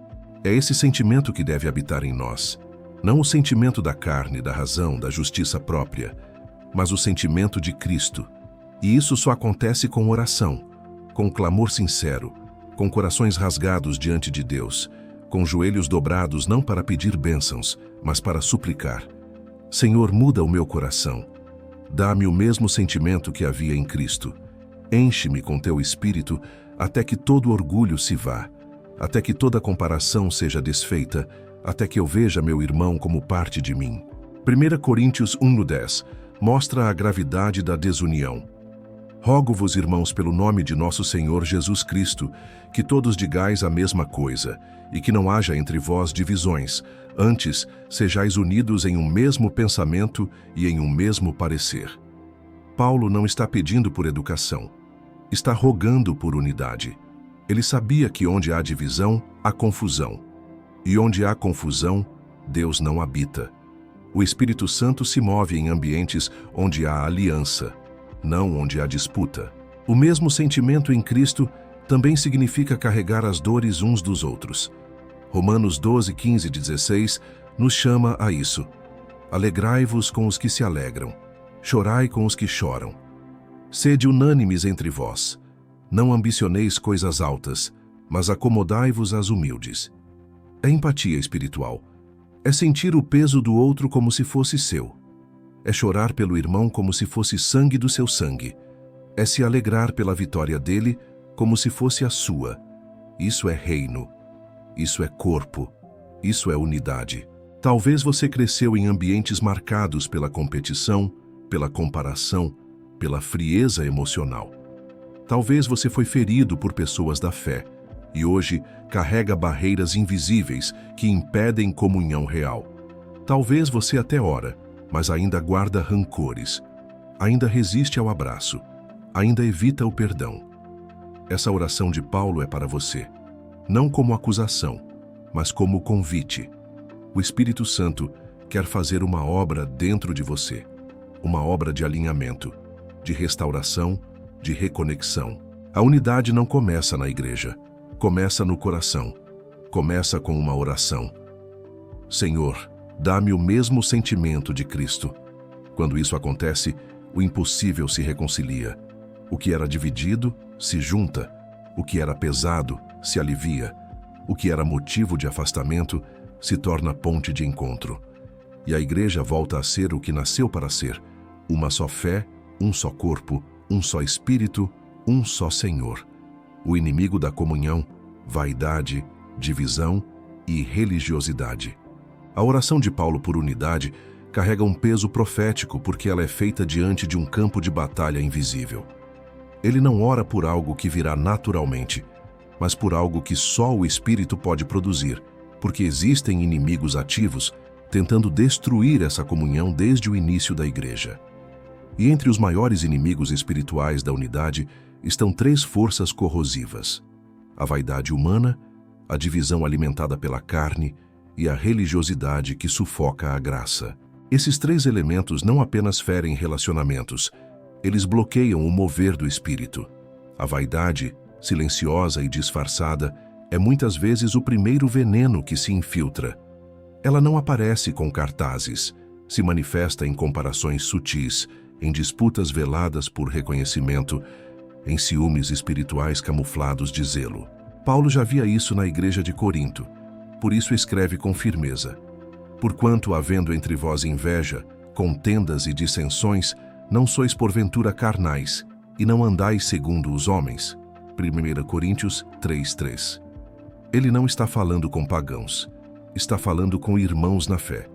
É esse sentimento que deve habitar em nós. Não o sentimento da carne, da razão, da justiça própria, mas o sentimento de Cristo. E isso só acontece com oração, com clamor sincero, com corações rasgados diante de Deus, com joelhos dobrados não para pedir bênçãos, mas para suplicar. Senhor, muda o meu coração. Dá-me o mesmo sentimento que havia em Cristo. Enche-me com teu Espírito até que todo orgulho se vá, até que toda comparação seja desfeita, até que eu veja meu irmão como parte de mim. 1 Coríntios 1:10 mostra a gravidade da desunião. Rogo-vos, irmãos, pelo nome de nosso Senhor Jesus Cristo, que todos digais a mesma coisa, e que não haja entre vós divisões, antes sejais unidos em um mesmo pensamento e em um mesmo parecer. Paulo não está pedindo por educação, está rogando por unidade. Ele sabia que onde há divisão, há confusão. E onde há confusão, Deus não habita. O Espírito Santo se move em ambientes onde há aliança, não onde há disputa. O mesmo sentimento em Cristo também significa carregar as dores uns dos outros. Romanos 12:15-16 nos chama a isso. Alegrai-vos com os que se alegram, chorai com os que choram. Sede unânimes entre vós. Não ambicioneis coisas altas, mas acomodai-vos às humildes. É empatia espiritual. É sentir o peso do outro como se fosse seu. É chorar pelo irmão como se fosse sangue do seu sangue. É se alegrar pela vitória dele como se fosse a sua. Isso é reino. Isso é corpo. Isso é unidade. Talvez você cresceu em ambientes marcados pela competição, pela comparação, pela frieza emocional. Talvez você foi ferido por pessoas da fé e hoje carrega barreiras invisíveis que impedem comunhão real. Talvez você até ora, mas ainda guarda rancores, ainda resiste ao abraço, ainda evita o perdão. Essa oração de Paulo é para você, não como acusação, mas como convite. O Espírito Santo quer fazer uma obra dentro de você, uma obra de alinhamento, de restauração, de reconexão. A unidade não começa na igreja, começa no coração, começa com uma oração. Senhor, dá-me o mesmo sentimento de Cristo. Quando isso acontece, o impossível se reconcilia. O que era dividido, se junta. O que era pesado, se alivia. O que era motivo de afastamento, se torna ponte de encontro. E a igreja volta a ser o que nasceu para ser: uma só fé, um só corpo, um só Espírito, um só Senhor. O inimigo da comunhão, vaidade, divisão e religiosidade. A oração de Paulo por unidade carrega um peso profético porque ela é feita diante de um campo de batalha invisível. Ele não ora por algo que virá naturalmente, mas por algo que só o Espírito pode produzir, porque existem inimigos ativos tentando destruir essa comunhão desde o início da igreja. E entre os maiores inimigos espirituais da unidade estão três forças corrosivas: a vaidade humana, a divisão alimentada pela carne e a religiosidade que sufoca a graça. Esses três elementos não apenas ferem relacionamentos, eles bloqueiam o mover do Espírito. A vaidade, silenciosa e disfarçada, é muitas vezes o primeiro veneno que se infiltra. Ela não aparece com cartazes, se manifesta em comparações sutis, em disputas veladas por reconhecimento, em ciúmes espirituais camuflados de zelo. Paulo já via isso na igreja de Corinto, por isso escreve com firmeza: porquanto, havendo entre vós inveja, contendas e dissensões, não sois porventura carnais, e não andais segundo os homens. 1 Coríntios 3:3. Ele não está falando com pagãos, está falando com irmãos na fé.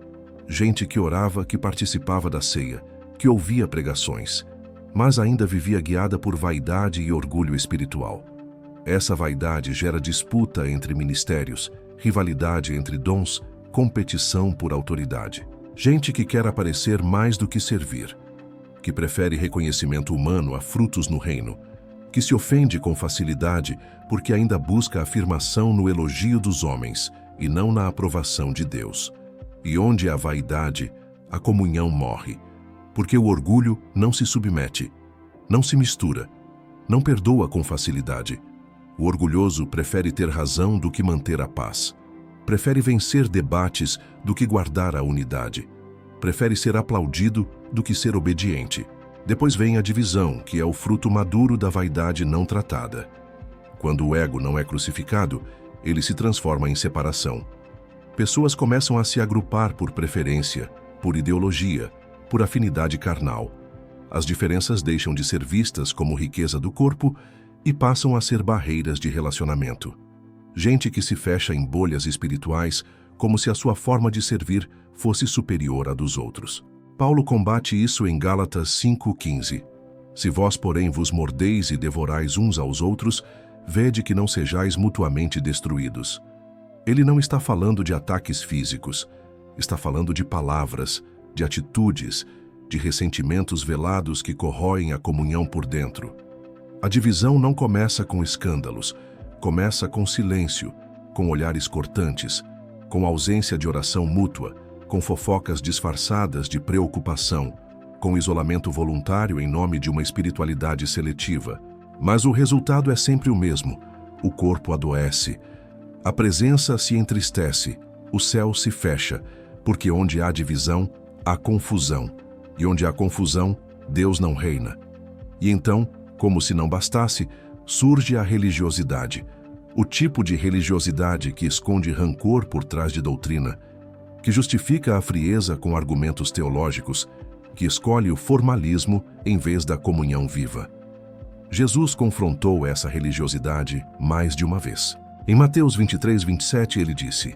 Gente que orava, que participava da ceia, que ouvia pregações, mas ainda vivia guiada por vaidade e orgulho espiritual. Essa vaidade gera disputa entre ministérios, rivalidade entre dons, competição por autoridade. Gente que quer aparecer mais do que servir, que prefere reconhecimento humano a frutos no reino, que se ofende com facilidade porque ainda busca afirmação no elogio dos homens e não na aprovação de Deus. E onde há vaidade, a comunhão morre, porque o orgulho não se submete, não se mistura, não perdoa com facilidade. O orgulhoso prefere ter razão do que manter a paz. Prefere vencer debates do que guardar a unidade. Prefere ser aplaudido do que ser obediente. Depois vem a divisão, que é o fruto maduro da vaidade não tratada. Quando o ego não é crucificado, ele se transforma em separação. Pessoas começam a se agrupar por preferência, por ideologia, por afinidade carnal. As diferenças deixam de ser vistas como riqueza do corpo e passam a ser barreiras de relacionamento. Gente que se fecha em bolhas espirituais como se a sua forma de servir fosse superior à dos outros. Paulo combate isso em Gálatas 5:15. Se vós, porém, vos mordeis e devorais uns aos outros, vede que não sejais mutuamente destruídos. Ele não está falando de ataques físicos, está falando de palavras, de atitudes, de ressentimentos velados que corroem a comunhão por dentro. A divisão não começa com escândalos, começa com silêncio, com olhares cortantes, com ausência de oração mútua, com fofocas disfarçadas de preocupação, com isolamento voluntário em nome de uma espiritualidade seletiva. Mas o resultado é sempre o mesmo: o corpo adoece, a presença se entristece, o céu se fecha, porque onde há divisão, há confusão, e onde há confusão, Deus não reina. E então, como se não bastasse, surge a religiosidade, o tipo de religiosidade que esconde rancor por trás de doutrina, que justifica a frieza com argumentos teológicos, que escolhe o formalismo em vez da comunhão viva. Jesus confrontou essa religiosidade mais de uma vez. Em Mateus 23:27 ele disse: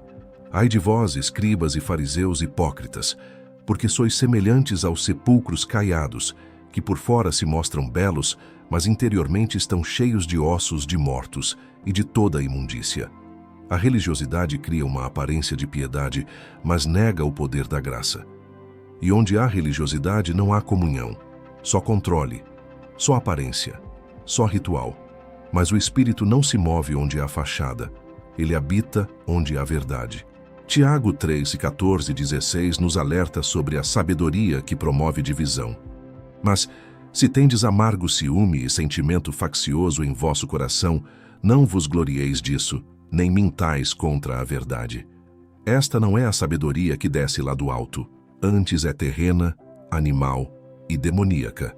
Ai de vós, escribas e fariseus hipócritas, porque sois semelhantes aos sepulcros caiados, que por fora se mostram belos, mas interiormente estão cheios de ossos de mortos e de toda a imundícia. A religiosidade cria uma aparência de piedade, mas nega o poder da graça. E onde há religiosidade não há comunhão, só controle, só aparência, só ritual. Mas o Espírito não se move onde há fachada, ele habita onde há verdade. Tiago 3:14-16 nos alerta sobre a sabedoria que promove divisão. Mas, se tendes amargo ciúme e sentimento faccioso em vosso coração, não vos glorieis disso, nem mintais contra a verdade. Esta não é a sabedoria que desce lá do alto, antes é terrena, animal e demoníaca.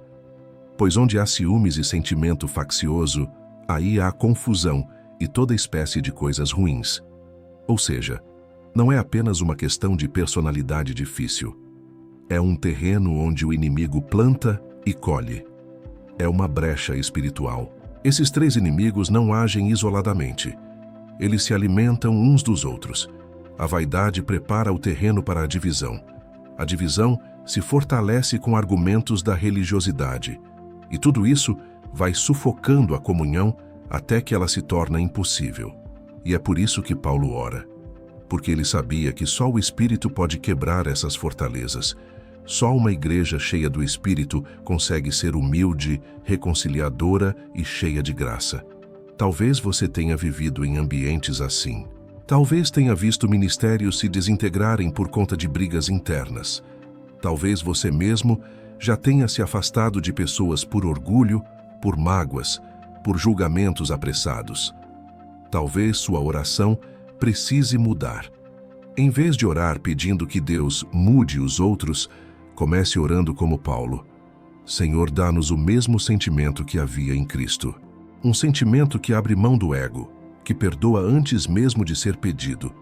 Pois onde há ciúmes e sentimento faccioso, aí há confusão e toda espécie de coisas ruins. Ou seja, não é apenas uma questão de personalidade difícil. É um terreno onde o inimigo planta e colhe. É uma brecha espiritual. Esses três inimigos não agem isoladamente. Eles se alimentam uns dos outros. A vaidade prepara o terreno para a divisão. A divisão se fortalece com argumentos da religiosidade. E tudo isso vai sufocando a comunhão até que ela se torna impossível. E é por isso que Paulo ora, porque ele sabia que só o Espírito pode quebrar essas fortalezas. Só uma igreja cheia do Espírito consegue ser humilde, reconciliadora e cheia de graça. Talvez você tenha vivido em ambientes assim. Talvez tenha visto ministérios se desintegrarem por conta de brigas internas. Talvez você mesmo já tenha se afastado de pessoas por orgulho, por mágoas, por julgamentos apressados. Talvez sua oração precise mudar. Em vez de orar pedindo que Deus mude os outros, comece orando como Paulo. Senhor, dá-nos o mesmo sentimento que havia em Cristo. Um sentimento que abre mão do ego, que perdoa antes mesmo de ser pedido,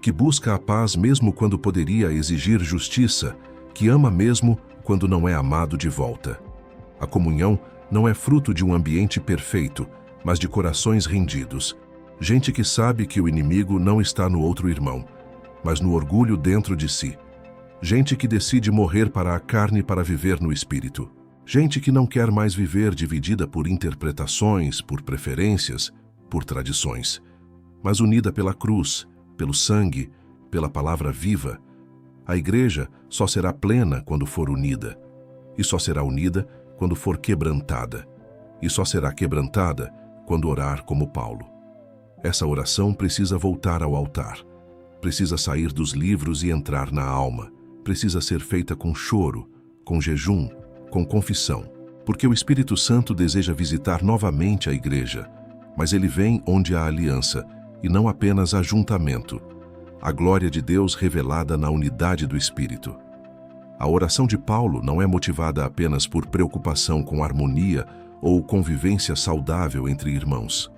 que busca a paz mesmo quando poderia exigir justiça, que ama mesmo quando não é amado de volta. A comunhão não é fruto de um ambiente perfeito, mas de corações rendidos. Gente que sabe que o inimigo não está no outro irmão, mas no orgulho dentro de si. Gente que decide morrer para a carne para viver no espírito. Gente que não quer mais viver dividida por interpretações, por preferências, por tradições, mas unida pela cruz, pelo sangue, pela palavra viva. A igreja só será plena quando for unida, e só será unida quando for quebrantada, e só será quebrantada quando orar como Paulo. Essa oração precisa voltar ao altar, precisa sair dos livros e entrar na alma, precisa ser feita com choro, com jejum, com confissão, porque o Espírito Santo deseja visitar novamente a igreja, mas ele vem onde há aliança, e não apenas ajuntamento, a glória de Deus revelada na unidade do Espírito. A oração de Paulo não é motivada apenas por preocupação com harmonia ou convivência saudável entre irmãos.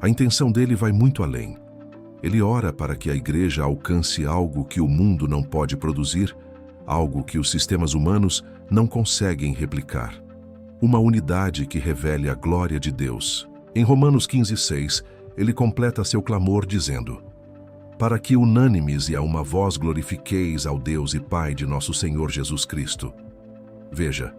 A intenção dele vai muito além. Ele ora para que a igreja alcance algo que o mundo não pode produzir, algo que os sistemas humanos não conseguem replicar. Uma unidade que revele a glória de Deus. Em Romanos 15:6, ele completa seu clamor dizendo: para que unânimes e a uma voz glorifiqueis ao Deus e Pai de nosso Senhor Jesus Cristo. Veja,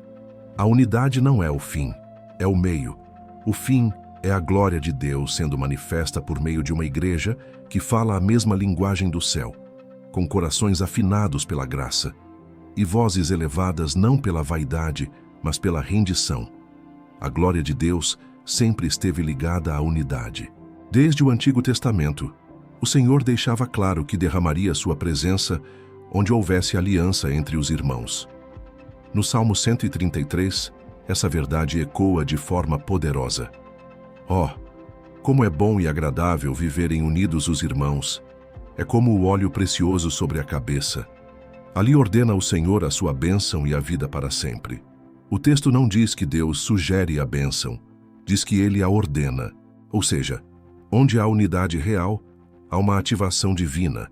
a unidade não é o fim, é o meio. O fim é a glória de Deus sendo manifesta por meio de uma igreja que fala a mesma linguagem do céu, com corações afinados pela graça, e vozes elevadas não pela vaidade, mas pela rendição. A glória de Deus sempre esteve ligada à unidade. Desde o Antigo Testamento, o Senhor deixava claro que derramaria sua presença onde houvesse aliança entre os irmãos. No Salmo 133, essa verdade ecoa de forma poderosa. Oh, como é bom e agradável viverem unidos os irmãos! É como o óleo precioso sobre a cabeça. Ali ordena o Senhor a sua bênção e a vida para sempre. O texto não diz que Deus sugere a bênção, diz que Ele a ordena. Ou seja, onde há unidade real, há uma ativação divina,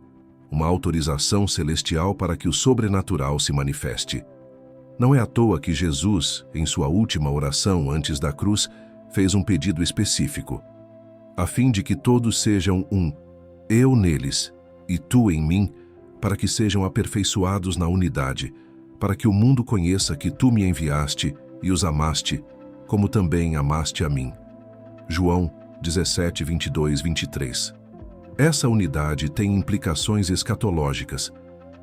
uma autorização celestial para que o sobrenatural se manifeste. Não é à toa que Jesus, em sua última oração antes da cruz, fez um pedido específico, a fim de que todos sejam um, eu neles e tu em mim, para que sejam aperfeiçoados na unidade, para que o mundo conheça que tu me enviaste e os amaste, como também amaste a mim. João 17, 22, 23. Essa unidade tem implicações escatológicas.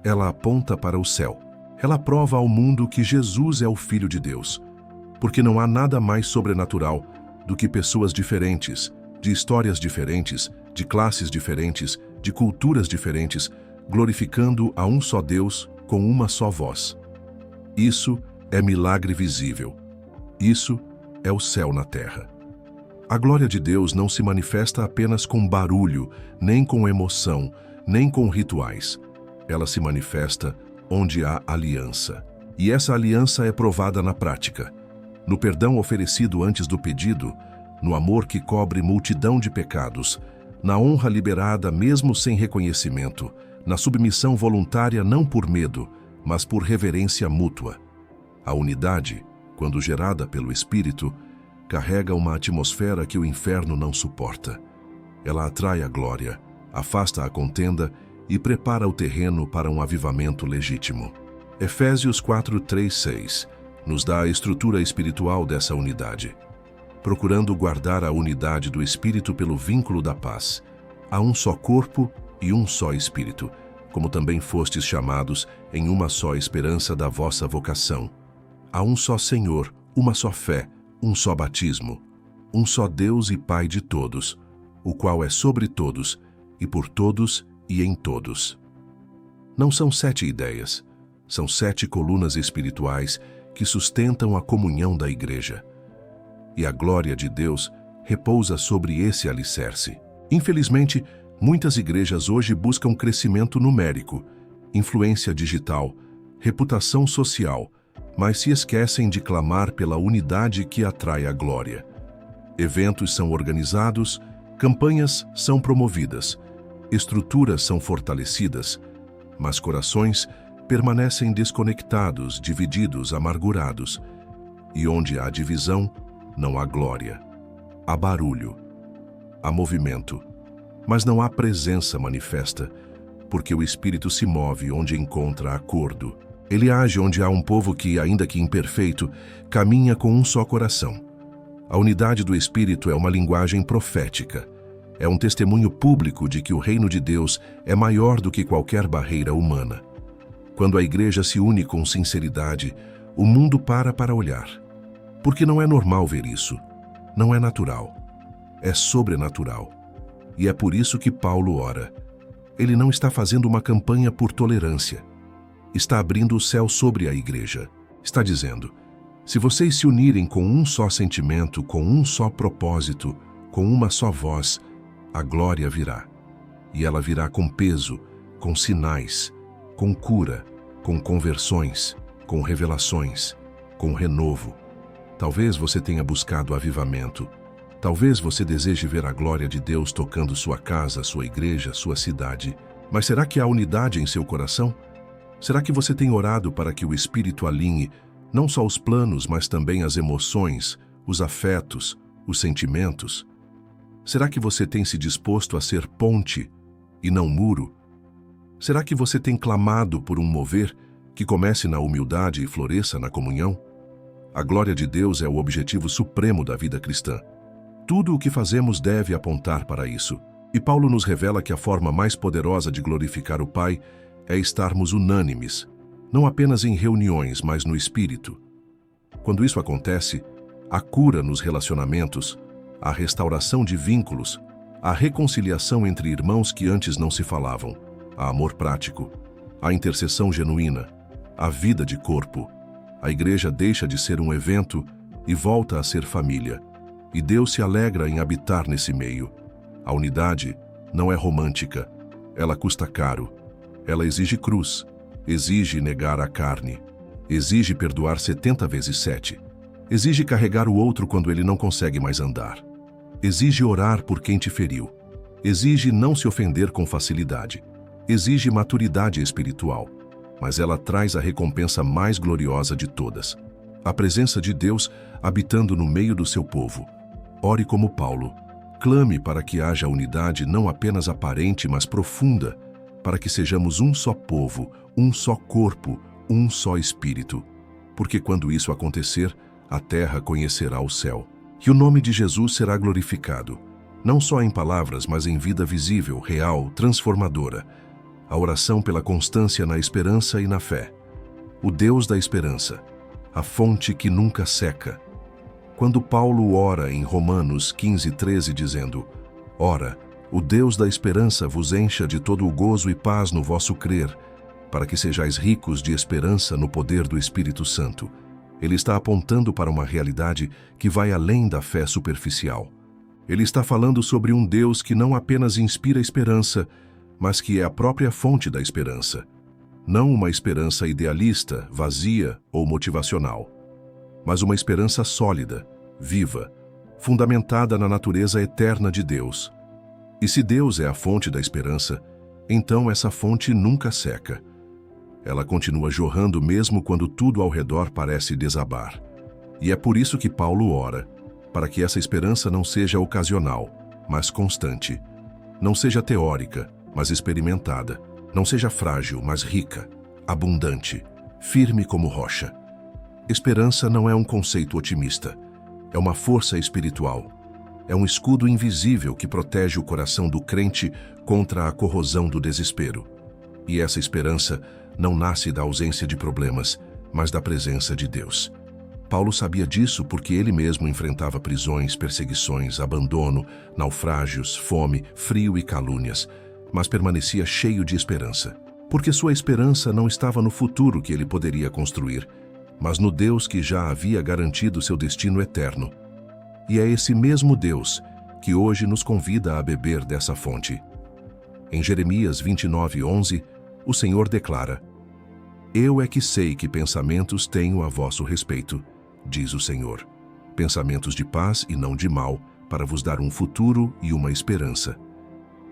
Ela aponta para o céu. Ela prova ao mundo que Jesus é o Filho de Deus, porque não há nada mais sobrenatural do que pessoas diferentes, de histórias diferentes, de classes diferentes, de culturas diferentes, glorificando a um só Deus com uma só voz. Isso é milagre visível. Isso é o céu na terra. A glória de Deus não se manifesta apenas com barulho, nem com emoção, nem com rituais. Ela se manifesta onde há aliança. E essa aliança é provada na prática, no perdão oferecido antes do pedido, no amor que cobre multidão de pecados, na honra liberada mesmo sem reconhecimento, na submissão voluntária não por medo, mas por reverência mútua. A unidade, quando gerada pelo Espírito, carrega uma atmosfera que o inferno não suporta. Ela atrai a glória, afasta a contenda e prepara o terreno para um avivamento legítimo. Efésios 4, 3, 6 nos dá a estrutura espiritual dessa unidade. procurando guardar a unidade do Espírito pelo vínculo da paz. Há um só corpo e um só Espírito, como também fostes chamados em uma só esperança da vossa vocação. Há um só Senhor, uma só fé, um só batismo, um só Deus e Pai de todos, o qual é sobre todos, e por todos e em todos. Não são 7 ideias, são 7 colunas espirituais que sustentam a comunhão da Igreja. E a glória de Deus repousa sobre esse alicerce. Infelizmente, muitas igrejas hoje buscam crescimento numérico, influência digital, reputação social, mas se esquecem de clamar pela unidade que atrai a glória. Eventos são organizados, campanhas são promovidas, estruturas são fortalecidas, mas corações permanecem desconectados, divididos, amargurados. E onde há divisão, não há glória. Há barulho, há movimento, mas não há presença manifesta, porque o Espírito se move onde encontra acordo. Ele age onde há um povo que, ainda que imperfeito, caminha com um só coração. A unidade do Espírito é uma linguagem profética. É um testemunho público de que o reino de Deus é maior do que qualquer barreira humana. Quando a igreja se une com sinceridade, o mundo para olhar. Porque não é normal ver isso. Não é natural. É sobrenatural. E é por isso que Paulo ora. Ele não está fazendo uma campanha por tolerância. Está abrindo o céu sobre a igreja. Está dizendo: se vocês se unirem com um só sentimento, com um só propósito, com uma só voz, a glória virá. E ela virá com peso, com sinais, com cura, com conversões, com revelações, com renovo. Talvez você tenha buscado avivamento. Talvez você deseje ver a glória de Deus tocando sua casa, sua igreja, sua cidade. Mas será que há unidade em seu coração? Será que você tem orado para que o Espírito alinhe não só os planos, mas também as emoções, os afetos, os sentimentos? Será que você tem se disposto a ser ponte e não muro? Será que você tem clamado por um mover que comece na humildade e floresça na comunhão? A glória de Deus é o objetivo supremo da vida cristã. Tudo o que fazemos deve apontar para isso. E Paulo nos revela que a forma mais poderosa de glorificar o Pai é estarmos unânimes, não apenas em reuniões, mas no Espírito. Quando isso acontece, a cura nos relacionamentos, a restauração de vínculos, a reconciliação entre irmãos que antes não se falavam, a amor prático, a intercessão genuína, a vida de corpo. A igreja deixa de ser um evento e volta a ser família. E Deus se alegra em habitar nesse meio. A unidade não é romântica, ela custa caro. Ela exige cruz, exige negar a carne, exige perdoar 70 vezes 7, exige carregar o outro quando ele não consegue mais andar, exige orar por quem te feriu, exige não se ofender com facilidade, exige maturidade espiritual, mas ela traz a recompensa mais gloriosa de todas: a presença de Deus habitando no meio do seu povo. Ore como Paulo, clame para que haja unidade não apenas aparente, mas profunda, para que sejamos um só povo, um só corpo, um só espírito. Porque quando isso acontecer, a terra conhecerá o céu. E o nome de Jesus será glorificado, não só em palavras, mas em vida visível, real, transformadora. A oração pela constância na esperança e na fé. O Deus da esperança, a fonte que nunca seca. Quando Paulo ora em Romanos 15:13, dizendo: ora, o Deus da esperança vos encha de todo o gozo e paz no vosso crer, para que sejais ricos de esperança no poder do Espírito Santo. Ele está apontando para uma realidade que vai além da fé superficial. Ele está falando sobre um Deus que não apenas inspira esperança, mas que é a própria fonte da esperança. Não uma esperança idealista, vazia ou motivacional, mas uma esperança sólida, viva, fundamentada na natureza eterna de Deus. E se Deus é a fonte da esperança, então essa fonte nunca seca. Ela continua jorrando mesmo quando tudo ao redor parece desabar. E é por isso que Paulo ora, para que essa esperança não seja ocasional, mas constante. Não seja teórica, mas experimentada. Não seja frágil, mas rica, abundante, firme como rocha. Esperança não é um conceito otimista. É uma força espiritual. É um escudo invisível que protege o coração do crente contra a corrosão do desespero. E essa esperança não nasce da ausência de problemas, mas da presença de Deus. Paulo sabia disso porque ele mesmo enfrentava prisões, perseguições, abandono, naufrágios, fome, frio e calúnias, mas permanecia cheio de esperança. Porque sua esperança não estava no futuro que ele poderia construir, mas no Deus que já havia garantido seu destino eterno. E é esse mesmo Deus que hoje nos convida a beber dessa fonte. Em Jeremias 29:11, o Senhor declara: Eu é que sei que pensamentos tenho a vosso respeito, diz o Senhor, pensamentos de paz e não de mal, para vos dar um futuro e uma esperança.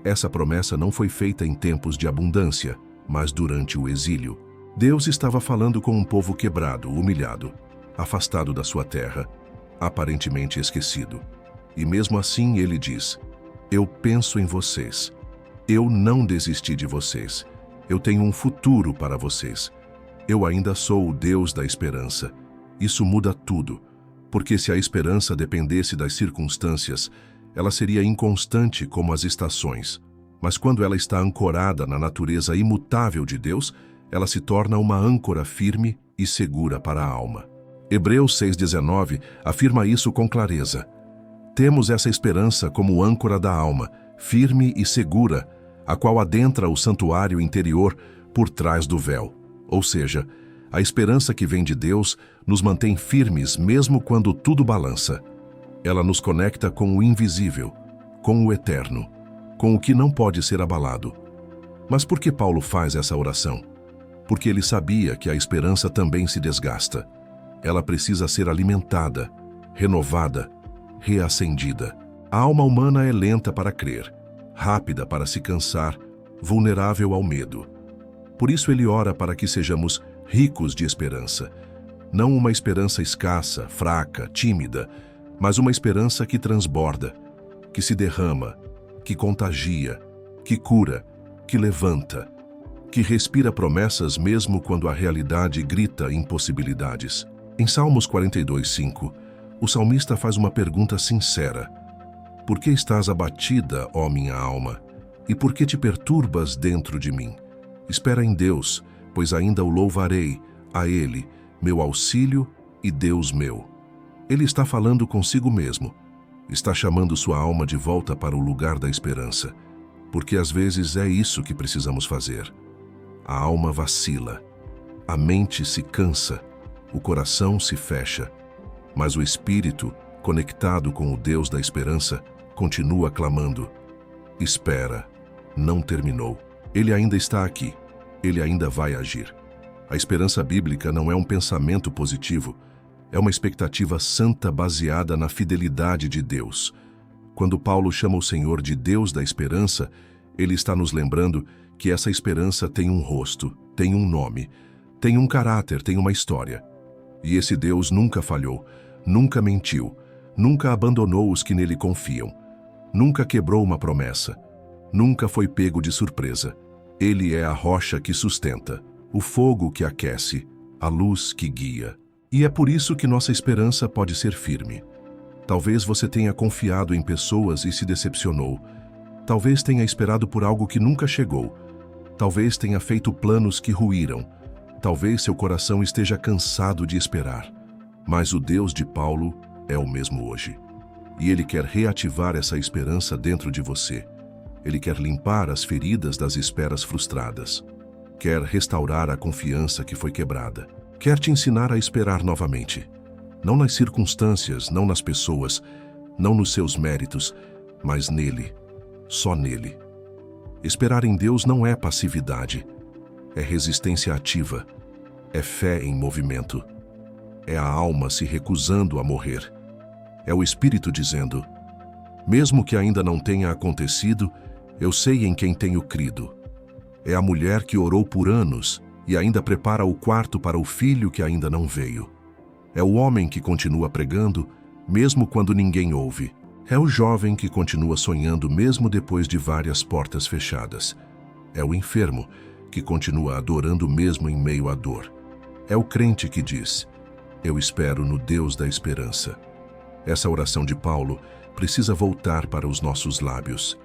Essa promessa não foi feita em tempos de abundância, mas durante o exílio. Deus estava falando com um povo quebrado, humilhado, afastado da sua terra, aparentemente esquecido. E mesmo assim ele diz: Eu penso em vocês. Eu não desisti de vocês. Eu tenho um futuro para vocês. Eu ainda sou o Deus da esperança. Isso muda tudo, porque se a esperança dependesse das circunstâncias, ela seria inconstante como as estações. Mas quando ela está ancorada na natureza imutável de Deus, ela se torna uma âncora firme e segura para a alma. Hebreus 6,19 afirma isso com clareza. Temos essa esperança como âncora da alma, firme e segura, a qual adentra o santuário interior por trás do véu. Ou seja, a esperança que vem de Deus nos mantém firmes mesmo quando tudo balança. Ela nos conecta com o invisível, com o eterno, com o que não pode ser abalado. Mas por que Paulo faz essa oração? Porque ele sabia que a esperança também se desgasta. Ela precisa ser alimentada, renovada, reacendida. A alma humana é lenta para crer, rápida para se cansar, vulnerável ao medo. Por isso ele ora para que sejamos ricos de esperança. Não uma esperança escassa, fraca, tímida, mas uma esperança que transborda, que se derrama, que contagia, que cura, que levanta, que respira promessas mesmo quando a realidade grita impossibilidades. Em Salmos 42:5, o salmista faz uma pergunta sincera: Por que estás abatida, ó minha alma? E por que te perturbas dentro de mim? Espera em Deus, pois ainda o louvarei, a Ele, meu auxílio e Deus meu. Ele está falando consigo mesmo. Está chamando sua alma de volta para o lugar da esperança, porque às vezes é isso que precisamos fazer. A alma vacila, a mente se cansa, o coração se fecha, mas o espírito, conectado com o Deus da esperança, continua clamando: Espera, não terminou. Ele ainda está aqui, ele ainda vai agir. A esperança bíblica não é um pensamento positivo, é uma expectativa santa baseada na fidelidade de Deus. Quando Paulo chama o Senhor de Deus da esperança, ele está nos lembrando que essa esperança tem um rosto, tem um nome, tem um caráter, tem uma história. E esse Deus nunca falhou, nunca mentiu, nunca abandonou os que nele confiam, nunca quebrou uma promessa, nunca foi pego de surpresa. Ele é a rocha que sustenta, o fogo que aquece, a luz que guia. E é por isso que nossa esperança pode ser firme. Talvez você tenha confiado em pessoas e se decepcionou. Talvez tenha esperado por algo que nunca chegou. Talvez tenha feito planos que ruíram. Talvez seu coração esteja cansado de esperar. Mas o Deus de Paulo é o mesmo hoje. E Ele quer reativar essa esperança dentro de você. Ele quer limpar as feridas das esperas frustradas. Quer restaurar a confiança que foi quebrada. Quer te ensinar a esperar novamente. Não nas circunstâncias, não nas pessoas, não nos seus méritos, mas nele, só nele. Esperar em Deus não é passividade, é resistência ativa, é fé em movimento, é a alma se recusando a morrer, é o Espírito dizendo: mesmo que ainda não tenha acontecido, eu sei em quem tenho crido. É a mulher que orou por anos e ainda prepara o quarto para o filho que ainda não veio. É o homem que continua pregando, mesmo quando ninguém ouve. É o jovem que continua sonhando mesmo depois de várias portas fechadas. É o enfermo que continua adorando mesmo em meio à dor. É o crente que diz: eu espero no Deus da esperança. Essa oração de Paulo precisa voltar para os nossos lábios.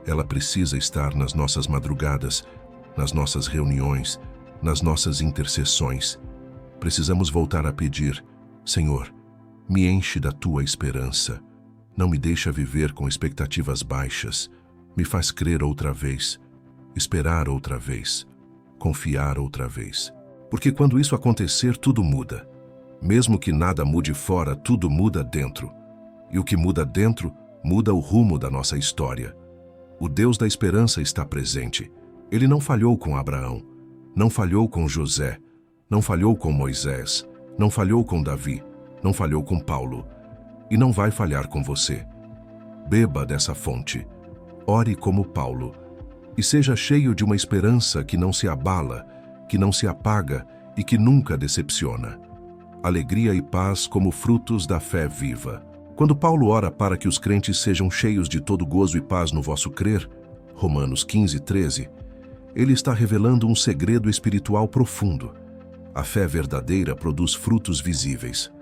Ela precisa estar nas nossas madrugadas, nas nossas reuniões, nas nossas intercessões. Precisamos voltar a pedir: Senhor, me enche da tua esperança. Não me deixa viver com expectativas baixas. Me faz crer outra vez, esperar outra vez, confiar outra vez. Porque quando isso acontecer, tudo muda. Mesmo que nada mude fora, tudo muda dentro. E o que muda dentro, muda o rumo da nossa história. O Deus da esperança está presente. Ele não falhou com Abraão, não falhou com José, não falhou com Moisés, não falhou com Davi, não falhou com Paulo. E não vai falhar com você. Beba dessa fonte. Ore como Paulo. E seja cheio de uma esperança que não se abala, que não se apaga e que nunca decepciona. Alegria e paz como frutos da fé viva. Quando Paulo ora para que os crentes sejam cheios de todo gozo e paz no vosso crer, Romanos 15:13, ele está revelando um segredo espiritual profundo. A fé verdadeira produz frutos visíveis.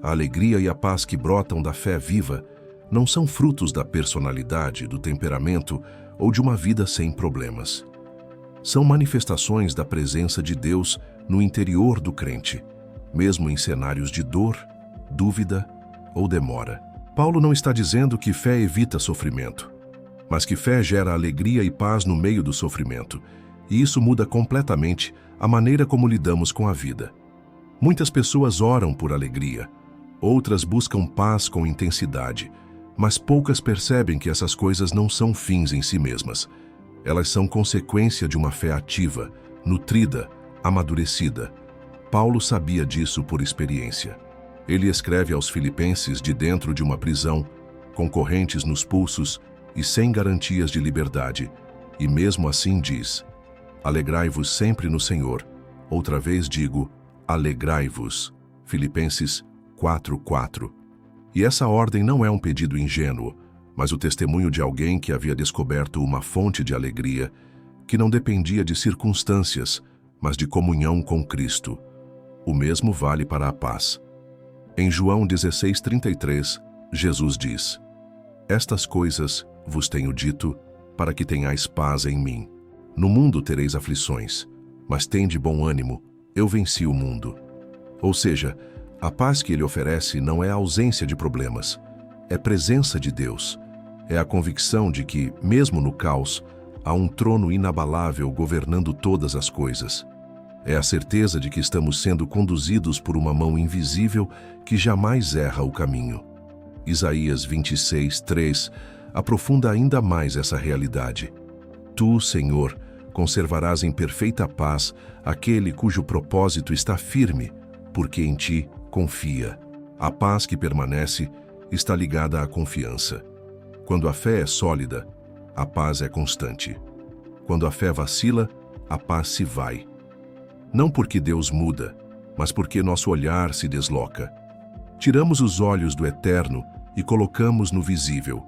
A alegria e a paz que brotam da fé viva não são frutos da personalidade, do temperamento ou de uma vida sem problemas. São manifestações da presença de Deus no interior do crente, mesmo em cenários de dor, dúvida ou demora. Paulo não está dizendo que fé evita sofrimento, mas que fé gera alegria e paz no meio do sofrimento, e isso muda completamente a maneira como lidamos com a vida. Muitas pessoas oram por alegria, outras buscam paz com intensidade, mas poucas percebem que essas coisas não são fins em si mesmas. Elas são consequência de uma fé ativa, nutrida, amadurecida. Paulo sabia disso por experiência. Ele escreve aos Filipenses de dentro de uma prisão, com correntes nos pulsos e sem garantias de liberdade, e mesmo assim diz: alegrai-vos sempre no Senhor. Outra vez digo, alegrai-vos. Filipenses 4:4. E essa ordem não é um pedido ingênuo, mas o testemunho de alguém que havia descoberto uma fonte de alegria que não dependia de circunstâncias, mas de comunhão com Cristo. O mesmo vale para a paz. Em João 16:33, Jesus diz: estas coisas vos tenho dito para que tenhais paz em mim. No mundo tereis aflições, mas tende bom ânimo, eu venci o mundo. Ou seja, a paz que ele oferece não é a ausência de problemas, é presença de Deus. É a convicção de que, mesmo no caos, há um trono inabalável governando todas as coisas. É a certeza de que estamos sendo conduzidos por uma mão invisível que jamais erra o caminho. Isaías 26:3 aprofunda ainda mais essa realidade. Tu, Senhor, conservarás em perfeita paz aquele cujo propósito está firme, porque em ti confia. A paz que permanece está ligada à confiança. Quando a fé é sólida, a paz é constante. Quando a fé vacila, a paz se vai. Não porque Deus muda, mas porque nosso olhar se desloca. Tiramos os olhos do eterno e colocamos no visível.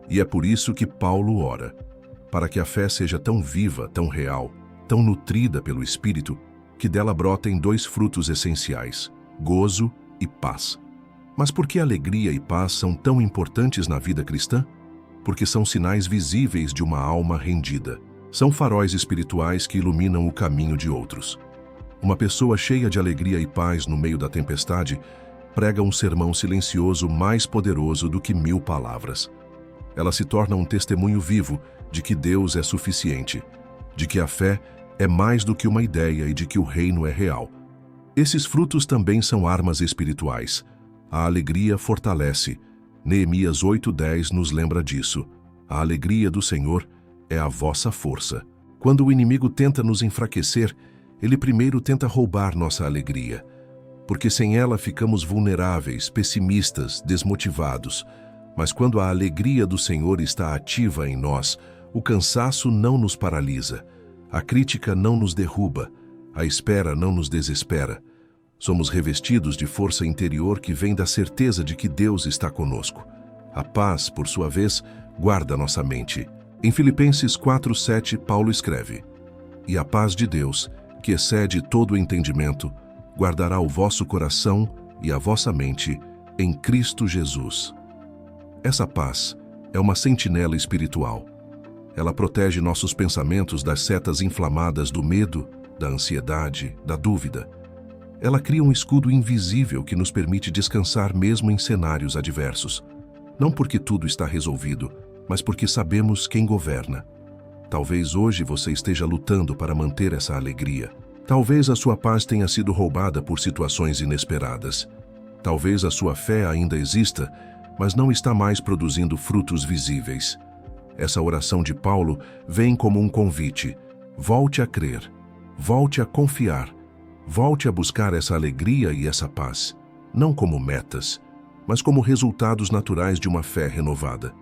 E é por isso que Paulo ora, para que a fé seja tão viva, tão real, tão nutrida pelo Espírito, que dela brotem dois frutos essenciais: gozo e paz. Mas por que alegria e paz são tão importantes na vida cristã? Porque são sinais visíveis de uma alma rendida. São faróis espirituais que iluminam o caminho de outros. Uma pessoa cheia de alegria e paz no meio da tempestade prega um sermão silencioso mais poderoso do que 1000 palavras. Ela se torna um testemunho vivo de que Deus é suficiente, de que a fé é mais do que uma ideia e de que o reino é real. Esses frutos também são armas espirituais. A alegria fortalece. Neemias 8:10 nos lembra disso. A alegria do Senhor é a vossa força. Quando o inimigo tenta nos enfraquecer, ele primeiro tenta roubar nossa alegria, porque sem ela ficamos vulneráveis, pessimistas, desmotivados. Mas quando a alegria do Senhor está ativa em nós, o cansaço não nos paralisa, a crítica não nos derruba, a espera não nos desespera. Somos revestidos de força interior que vem da certeza de que Deus está conosco. A paz, por sua vez, guarda nossa mente. Em Filipenses 4:7, Paulo escreve: e a paz de Deus, que excede todo o entendimento, guardará o vosso coração e a vossa mente em Cristo Jesus. Essa paz é uma sentinela espiritual. Ela protege nossos pensamentos das setas inflamadas do medo, da ansiedade, da dúvida. Ela cria um escudo invisível que nos permite descansar mesmo em cenários adversos. Não porque tudo está resolvido, mas porque sabemos quem governa. Talvez hoje você esteja lutando para manter essa alegria. Talvez a sua paz tenha sido roubada por situações inesperadas. Talvez a sua fé ainda exista, mas não está mais produzindo frutos visíveis. Essa oração de Paulo vem como um convite. Volte a crer, volte a confiar, volte a buscar essa alegria e essa paz, não como metas, mas como resultados naturais de uma fé renovada.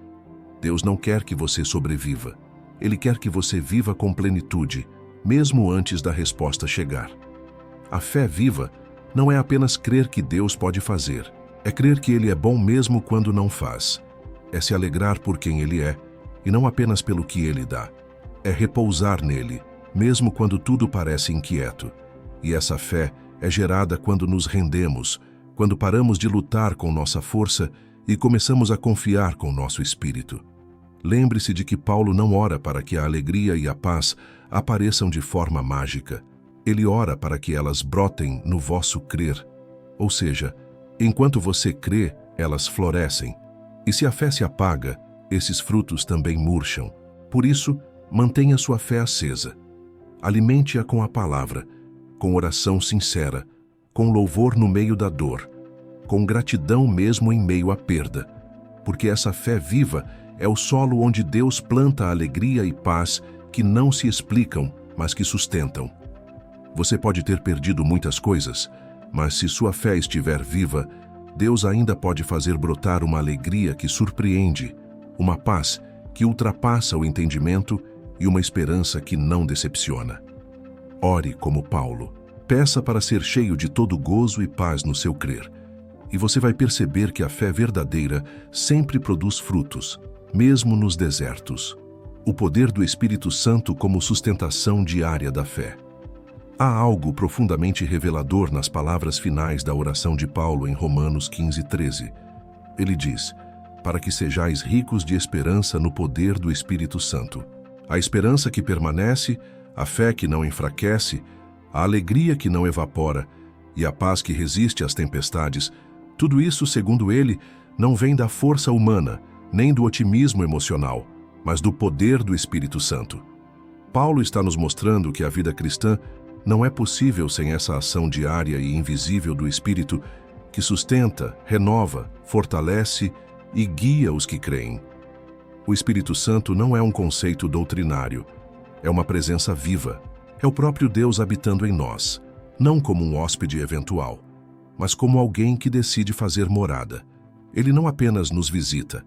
Deus não quer que você sobreviva. Ele quer que você viva com plenitude, mesmo antes da resposta chegar. A fé viva não é apenas crer que Deus pode fazer, é crer que Ele é bom mesmo quando não faz. É se alegrar por quem Ele é, e não apenas pelo que Ele dá. É repousar nele, mesmo quando tudo parece inquieto. E essa fé é gerada quando nos rendemos, quando paramos de lutar com nossa força e começamos a confiar com nosso espírito. Lembre-se de que Paulo não ora para que a alegria e a paz apareçam de forma mágica. Ele ora para que elas brotem no vosso crer. Ou seja, enquanto você crê, elas florescem. E se a fé se apaga, esses frutos também murcham. Por isso, mantenha sua fé acesa. Alimente-a com a palavra, com oração sincera, com louvor no meio da dor, com gratidão mesmo em meio à perda. Porque essa fé viva é o solo onde Deus planta alegria e paz que não se explicam, mas que sustentam. Você pode ter perdido muitas coisas, mas se sua fé estiver viva, Deus ainda pode fazer brotar uma alegria que surpreende, uma paz que ultrapassa o entendimento e uma esperança que não decepciona. Ore como Paulo. Peça para ser cheio de todo gozo e paz no seu crer. E você vai perceber que a fé verdadeira sempre produz frutos, mesmo nos desertos. O poder do Espírito Santo como sustentação diária da fé. Há algo profundamente revelador nas palavras finais da oração de Paulo em Romanos 15:13. Ele diz: para que sejais ricos de esperança no poder do Espírito Santo. A esperança que permanece, a fé que não enfraquece, a alegria que não evapora e a paz que resiste às tempestades, tudo isso, segundo ele, não vem da força humana, nem do otimismo emocional, mas do poder do Espírito Santo. Paulo está nos mostrando que a vida cristã não é possível sem essa ação diária e invisível do Espírito que sustenta, renova, fortalece e guia os que creem. O Espírito Santo não é um conceito doutrinário, é uma presença viva, é o próprio Deus habitando em nós, não como um hóspede eventual, mas como alguém que decide fazer morada. Ele não apenas nos visita,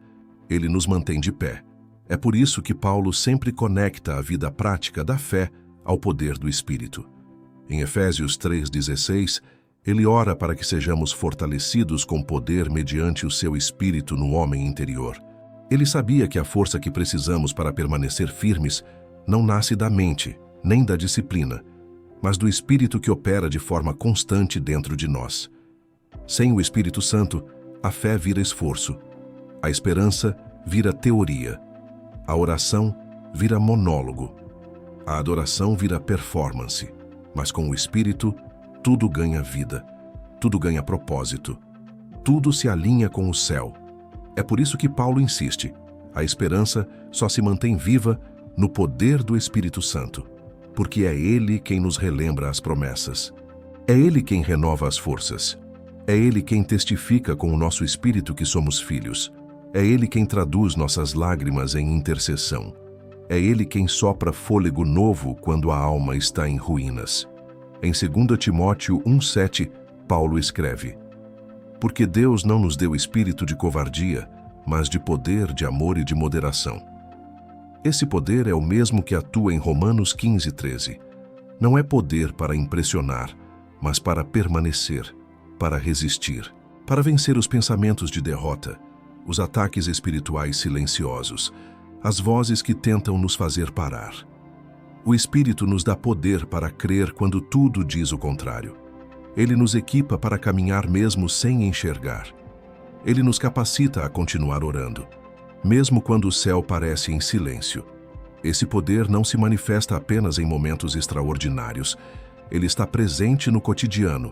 ele nos mantém de pé. É por isso que Paulo sempre conecta a vida prática da fé ao poder do Espírito. Em Efésios 3:16, ele ora para que sejamos fortalecidos com poder mediante o seu Espírito no homem interior. Ele sabia que a força que precisamos para permanecer firmes não nasce da mente, nem da disciplina, mas do Espírito que opera de forma constante dentro de nós. Sem o Espírito Santo, a fé vira esforço, a esperança vira teoria, a oração vira monólogo, a adoração vira performance, mas com o Espírito, tudo ganha vida, tudo ganha propósito, tudo se alinha com o céu. É por isso que Paulo insiste, a esperança só se mantém viva no poder do Espírito Santo, porque é Ele quem nos relembra as promessas. É Ele quem renova as forças. É Ele quem testifica com o nosso espírito que somos filhos. É Ele quem traduz nossas lágrimas em intercessão. É Ele quem sopra fôlego novo quando a alma está em ruínas. Em 2 Timóteo 1:7, Paulo escreve: porque Deus não nos deu espírito de covardia, mas de poder, de amor e de moderação. Esse poder é o mesmo que atua em Romanos 15:13. Não é poder para impressionar, mas para permanecer, para resistir, para vencer os pensamentos de derrota, os ataques espirituais silenciosos, as vozes que tentam nos fazer parar. O Espírito nos dá poder para crer quando tudo diz o contrário. Ele nos equipa para caminhar mesmo sem enxergar. Ele nos capacita a continuar orando, mesmo quando o céu parece em silêncio. Esse poder não se manifesta apenas em momentos extraordinários. Ele está presente no cotidiano.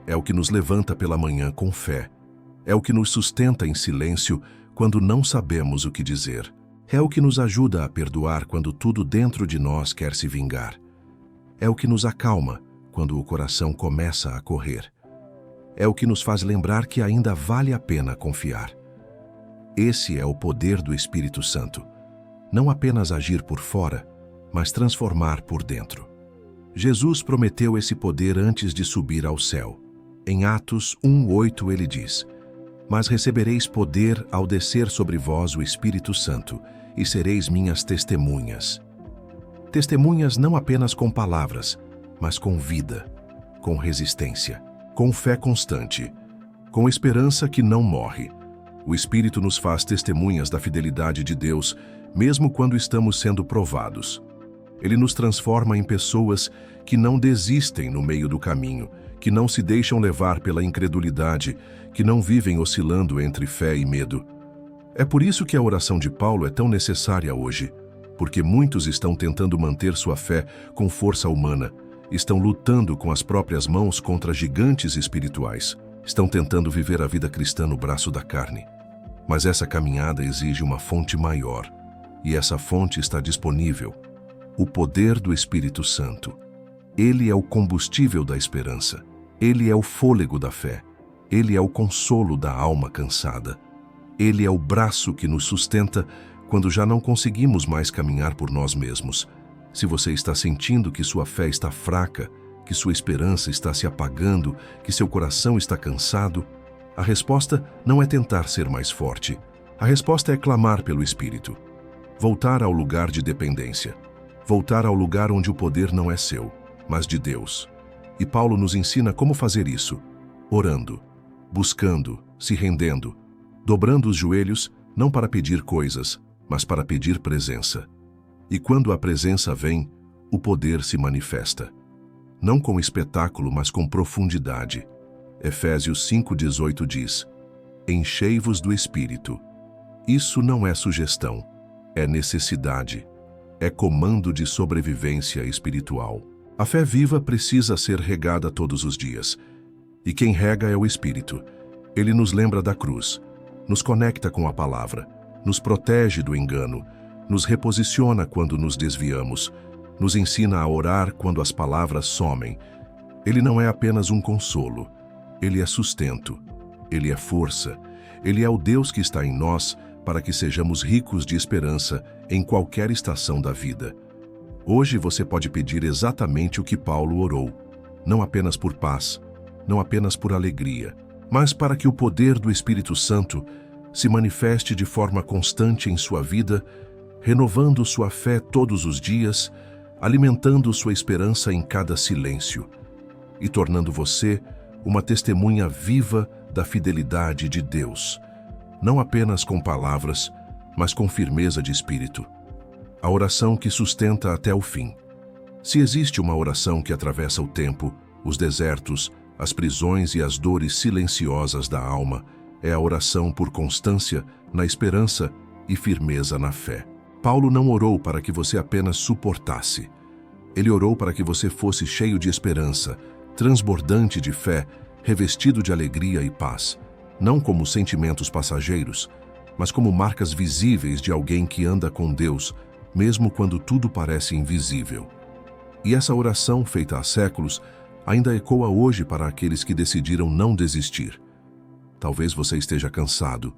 É o que nos levanta pela manhã com fé. É o que nos sustenta em silêncio quando não sabemos o que dizer. É o que nos ajuda a perdoar quando tudo dentro de nós quer se vingar. É o que nos acalma quando o coração começa a correr. É o que nos faz lembrar que ainda vale a pena confiar. Esse é o poder do Espírito Santo. Não apenas agir por fora, mas transformar por dentro. Jesus prometeu esse poder antes de subir ao céu. Em Atos 1:8 ele diz: "Mas recebereis poder ao descer sobre vós o Espírito Santo, e sereis minhas testemunhas." Testemunhas não apenas com palavras, mas com vida, com resistência, com fé constante, com esperança que não morre. O Espírito nos faz testemunhas da fidelidade de Deus, mesmo quando estamos sendo provados. Ele nos transforma em pessoas que não desistem no meio do caminho, que não se deixam levar pela incredulidade, que não vivem oscilando entre fé e medo. É por isso que a oração de Paulo é tão necessária hoje, porque muitos estão tentando manter sua fé com força humana, estão lutando com as próprias mãos contra gigantes espirituais, estão tentando viver a vida cristã no braço da carne. Mas essa caminhada exige uma fonte maior, e essa fonte está disponível: o poder do Espírito Santo. Ele é o combustível da esperança, ele é o fôlego da fé, ele é o consolo da alma cansada, ele é o braço que nos sustenta quando já não conseguimos mais caminhar por nós mesmos. Se você está sentindo que sua fé está fraca, que sua esperança está se apagando, que seu coração está cansado, a resposta não é tentar ser mais forte. A resposta é clamar pelo Espírito. Voltar ao lugar de dependência. Voltar ao lugar onde o poder não é seu, mas de Deus. E Paulo nos ensina como fazer isso: orando, buscando, se rendendo, dobrando os joelhos, não para pedir coisas, mas para pedir presença. E quando a presença vem, o poder se manifesta. Não com espetáculo, mas com profundidade. Efésios 5:18 diz: "Enchei-vos do Espírito." Isso não é sugestão, é necessidade, é comando de sobrevivência espiritual. A fé viva precisa ser regada todos os dias. E quem rega é o Espírito. Ele nos lembra da cruz, nos conecta com a palavra, nos protege do engano, nos reposiciona quando nos desviamos, nos ensina a orar quando as palavras somem. Ele não é apenas um consolo, ele é sustento, ele é força, ele é o Deus que está em nós para que sejamos ricos de esperança em qualquer estação da vida. Hoje você pode pedir exatamente o que Paulo orou, não apenas por paz, não apenas por alegria, mas para que o poder do Espírito Santo se manifeste de forma constante em sua vida, renovando sua fé todos os dias, alimentando sua esperança em cada silêncio e tornando você uma testemunha viva da fidelidade de Deus, não apenas com palavras, mas com firmeza de espírito. A oração que sustenta até o fim. Se existe uma oração que atravessa o tempo, os desertos, as prisões e as dores silenciosas da alma, é a oração por constância na esperança e firmeza na fé. Paulo não orou para que você apenas suportasse. Ele orou para que você fosse cheio de esperança, transbordante de fé, revestido de alegria e paz, não como sentimentos passageiros, mas como marcas visíveis de alguém que anda com Deus, mesmo quando tudo parece invisível. E essa oração, feita há séculos, ainda ecoa hoje para aqueles que decidiram não desistir. Talvez você esteja cansado,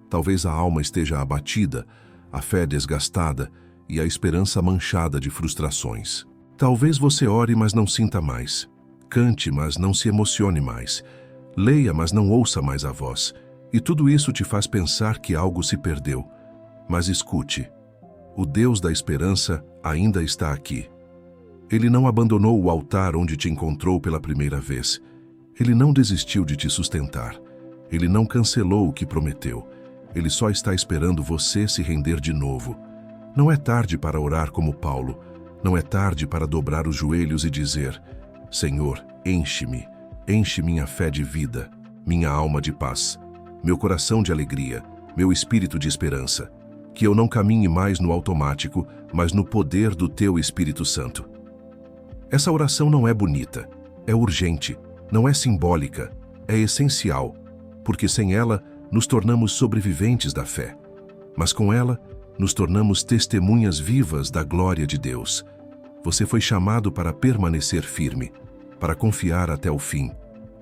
talvez a alma esteja abatida, a fé desgastada e a esperança manchada de frustrações. Talvez você ore, mas não sinta mais. Cante, mas não se emocione mais. Leia, mas não ouça mais a voz. E tudo isso te faz pensar que algo se perdeu. Mas escute, o Deus da esperança ainda está aqui. Ele não abandonou o altar onde te encontrou pela primeira vez. Ele não desistiu de te sustentar. Ele não cancelou o que prometeu. Ele só está esperando você se render de novo. Não é tarde para orar como Paulo. Não é tarde para dobrar os joelhos e dizer: Senhor, enche-me, enche minha fé de vida, minha alma de paz, meu coração de alegria, meu espírito de esperança. Que eu não caminhe mais no automático, mas no poder do Teu Espírito Santo. Essa oração não é bonita, é urgente, não é simbólica, é essencial, porque sem ela nos tornamos sobreviventes da fé. Mas com ela, nos tornamos testemunhas vivas da glória de Deus. Você foi chamado para permanecer firme, para confiar até o fim,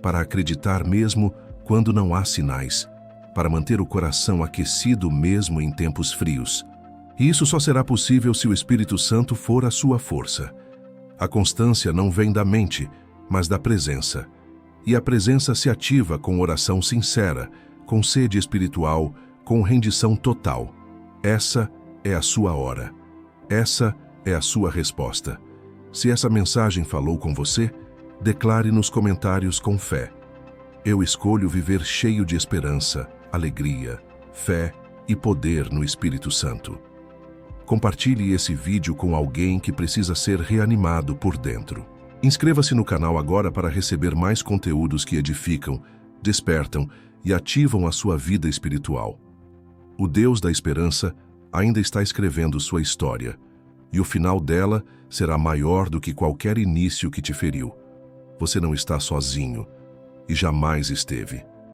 para acreditar mesmo quando não há sinais, para manter o coração aquecido mesmo em tempos frios. E isso só será possível se o Espírito Santo for a sua força. A constância não vem da mente, mas da presença. E a presença se ativa com oração sincera, com sede espiritual, com rendição total. Essa é a sua hora. Essa é a sua resposta. Se essa mensagem falou com você, declare nos comentários com fé: eu escolho viver cheio de esperança, alegria, fé e poder no Espírito Santo. Compartilhe esse vídeo com alguém que precisa ser reanimado por dentro. Inscreva-se no canal agora para receber mais conteúdos que edificam, despertam e ativam a sua vida espiritual. O Deus da esperança ainda está escrevendo sua história, e o final dela será maior do que qualquer início que te feriu. Você não está sozinho e jamais esteve.